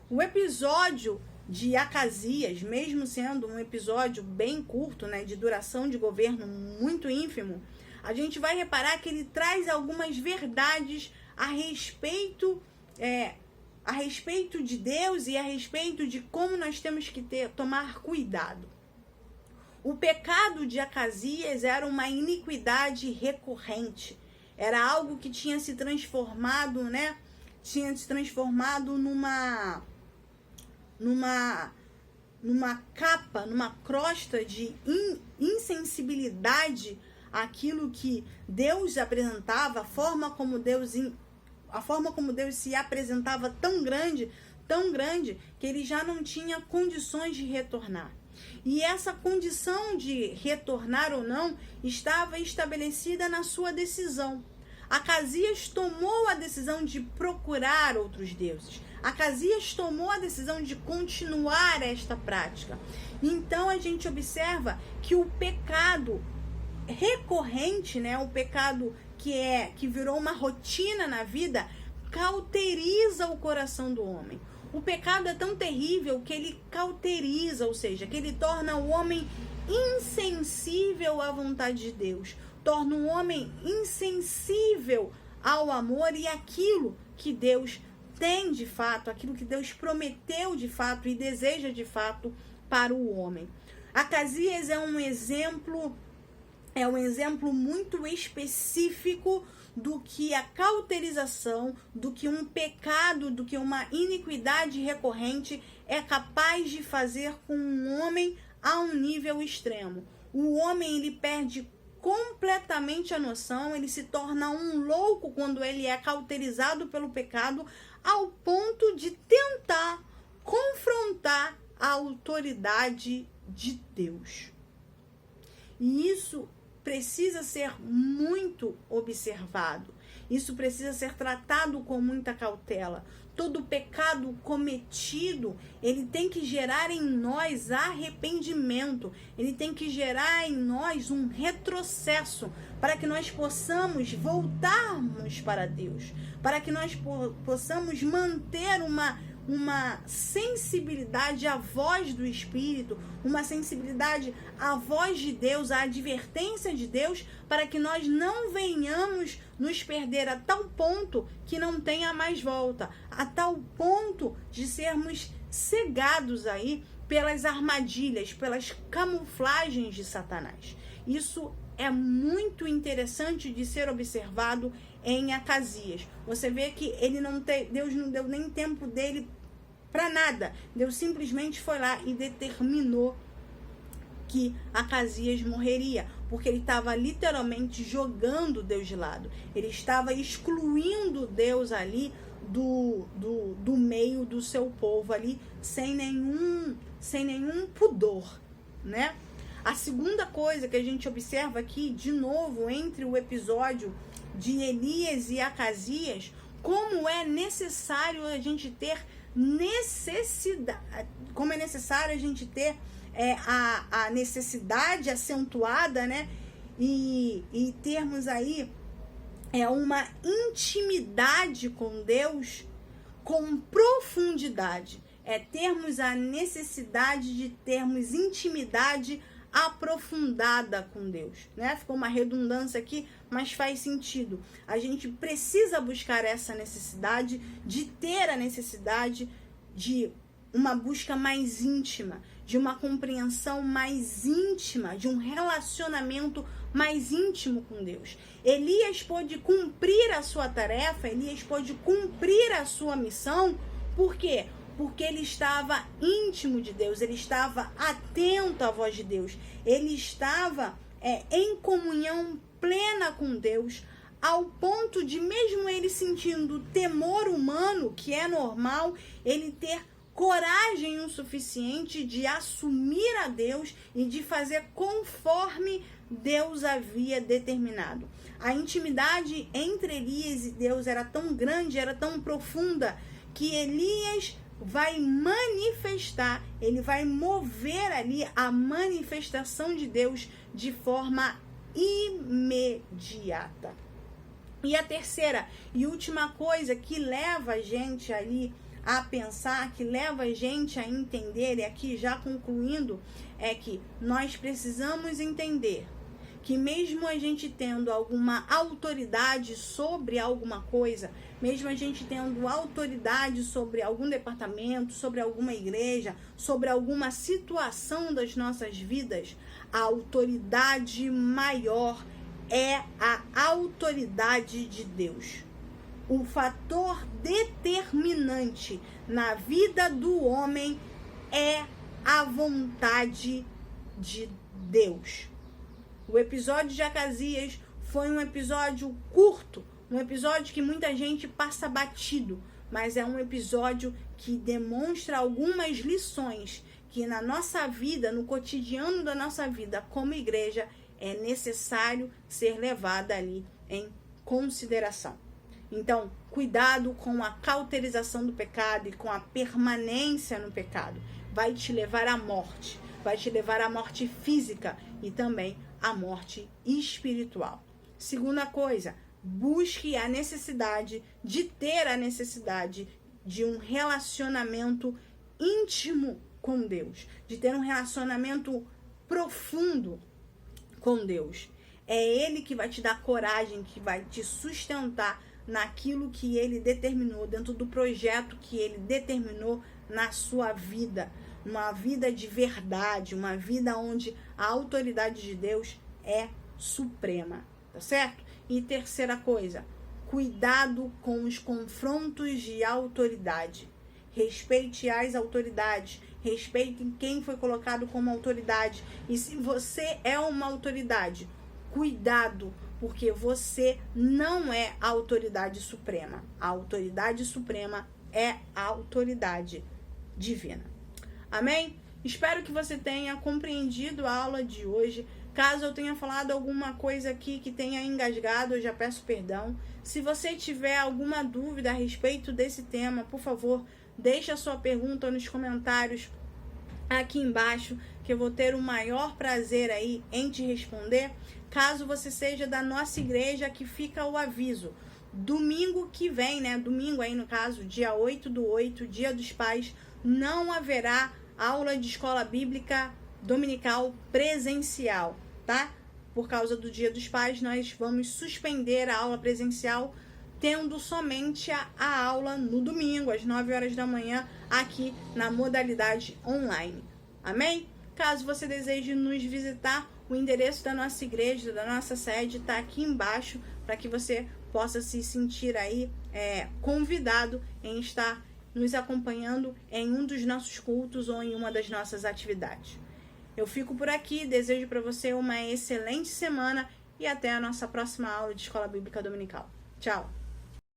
O episódio de Acasias, mesmo sendo um episódio bem curto, né, de duração de governo muito ínfimo, a gente vai reparar que ele traz algumas verdades a respeito de Deus e a respeito de como nós temos que tomar cuidado. O pecado de Acasias era uma iniquidade recorrente. Era algo que tinha se transformado, né? Tinha se transformado numa capa, numa crosta de insensibilidade àquilo que Deus apresentava, a forma como Deus se apresentava tão grande, que ele já não tinha condições de retornar. E essa condição de retornar ou não estava estabelecida na sua decisão. Acasias tomou a decisão de procurar outros deuses. Acasias tomou a decisão de continuar esta prática. Então a gente observa que o pecado recorrente, né, o pecado que virou uma rotina na vida, cauteriza o coração do homem. O pecado é tão terrível que ele cauteriza, ou seja, que ele torna o homem insensível à vontade de Deus, torna o homem insensível ao amor e àquilo que Deus tem de fato, aquilo que Deus prometeu de fato e deseja de fato para o homem. Acasias é um exemplo muito específico do que a cauterização, do que um pecado, do que uma iniquidade recorrente é capaz de fazer com um homem a um nível extremo. O homem, ele perde completamente a noção, ele se torna um louco quando ele é cauterizado pelo pecado, ao ponto de tentar confrontar a autoridade de Deus. E isso precisa ser muito observado. Isso precisa ser tratado com muita cautela. Todo pecado cometido, ele tem que gerar em nós arrependimento. Ele tem que gerar em nós um retrocesso para que nós possamos voltarmos para Deus. Para que nós possamos manter uma sensibilidade à voz do Espírito, uma sensibilidade à voz de Deus, à advertência de Deus, para que nós não venhamos nos perder a tal ponto que não tenha mais volta, a tal ponto de sermos cegados aí pelas armadilhas, pelas camuflagens de Satanás. Isso é muito interessante de ser observado em Acasias. Você vê que Deus não deu nem tempo dele para nada. Deus simplesmente foi lá e determinou que Acasias morreria, porque ele estava literalmente jogando Deus de lado. Ele estava excluindo Deus ali do meio do seu povo ali, sem nenhum pudor, né? A segunda coisa que a gente observa aqui, de novo, entre o episódio de Elias e Acasias, como é necessário a gente ter a necessidade acentuada, né? E termos aí uma intimidade com Deus com profundidade. Termos a necessidade de termos intimidade aprofundada com Deus, né? Ficou uma redundância aqui, mas faz sentido. A gente precisa buscar essa necessidade de ter a necessidade de uma busca mais íntima, de uma compreensão mais íntima, de um relacionamento mais íntimo com Deus. Elias pôde cumprir a sua tarefa, Elias pôde cumprir a sua missão, por quê? Porque ele estava íntimo de Deus, ele estava atento à voz de Deus, ele estava em comunhão plena com Deus, ao ponto de, mesmo ele sentindo temor humano, que é normal, ele ter coragem o suficiente de assumir a Deus e de fazer conforme Deus havia determinado. A intimidade entre Elias e Deus era tão grande, era tão profunda, que Elias vai manifestar, ele vai mover ali a manifestação de Deus de forma imediata. E a terceira e última coisa que leva a gente ali a pensar, que leva a gente a entender, e aqui já concluindo, é que nós precisamos entender que mesmo a gente tendo alguma autoridade sobre alguma coisa, mesmo a gente tendo autoridade sobre algum departamento, sobre alguma igreja, sobre alguma situação das nossas vidas, a autoridade maior é a autoridade de Deus. O fator determinante na vida do homem é a vontade de Deus. O episódio de Acasias foi um episódio curto, um episódio que muita gente passa batido, mas é um episódio que demonstra algumas lições que na nossa vida, no cotidiano da nossa vida como igreja, é necessário ser levada ali em consideração. Então, cuidado com a cauterização do pecado e com a permanência no pecado. Vai te levar à morte. Vai te levar à morte física e também à morte espiritual. Segunda coisa, busque a necessidade de ter a necessidade de um relacionamento íntimo com Deus. De ter um relacionamento profundo com Deus. É Ele que vai te dar coragem, que vai te sustentar naquilo que Ele determinou, dentro do projeto que Ele determinou na sua vida. Uma vida de verdade, uma vida onde a autoridade de Deus é suprema, tá certo? E terceira coisa, cuidado com os confrontos de autoridade. Respeite as autoridades, respeite quem foi colocado como autoridade. E se você é uma autoridade, cuidado, porque você não é a autoridade suprema. A autoridade suprema é a autoridade divina. Amém? Espero que você tenha compreendido a aula de hoje. Caso eu tenha falado alguma coisa aqui que tenha engasgado, eu já peço perdão. Se você tiver alguma dúvida a respeito desse tema, por favor, deixe a sua pergunta nos comentários aqui embaixo, que eu vou ter o maior prazer aí em te responder. Caso você seja da nossa igreja, aqui fica o aviso. Domingo que vem, né? Domingo aí no caso, dia 8/8, Dia dos Pais, não haverá aula de escola bíblica dominical presencial, tá? Por causa do Dia dos Pais, nós vamos suspender a aula presencial, tendo somente a aula no domingo, às 9 horas da manhã, aqui na modalidade online. Amém? Caso você deseje nos visitar, o endereço da nossa igreja, da nossa sede, está aqui embaixo, para que você possa se sentir aí convidado em estar nos acompanhando em um dos nossos cultos ou em uma das nossas atividades. Eu fico por aqui, desejo para você uma excelente semana e até a nossa próxima aula de Escola Bíblica Dominical. Tchau!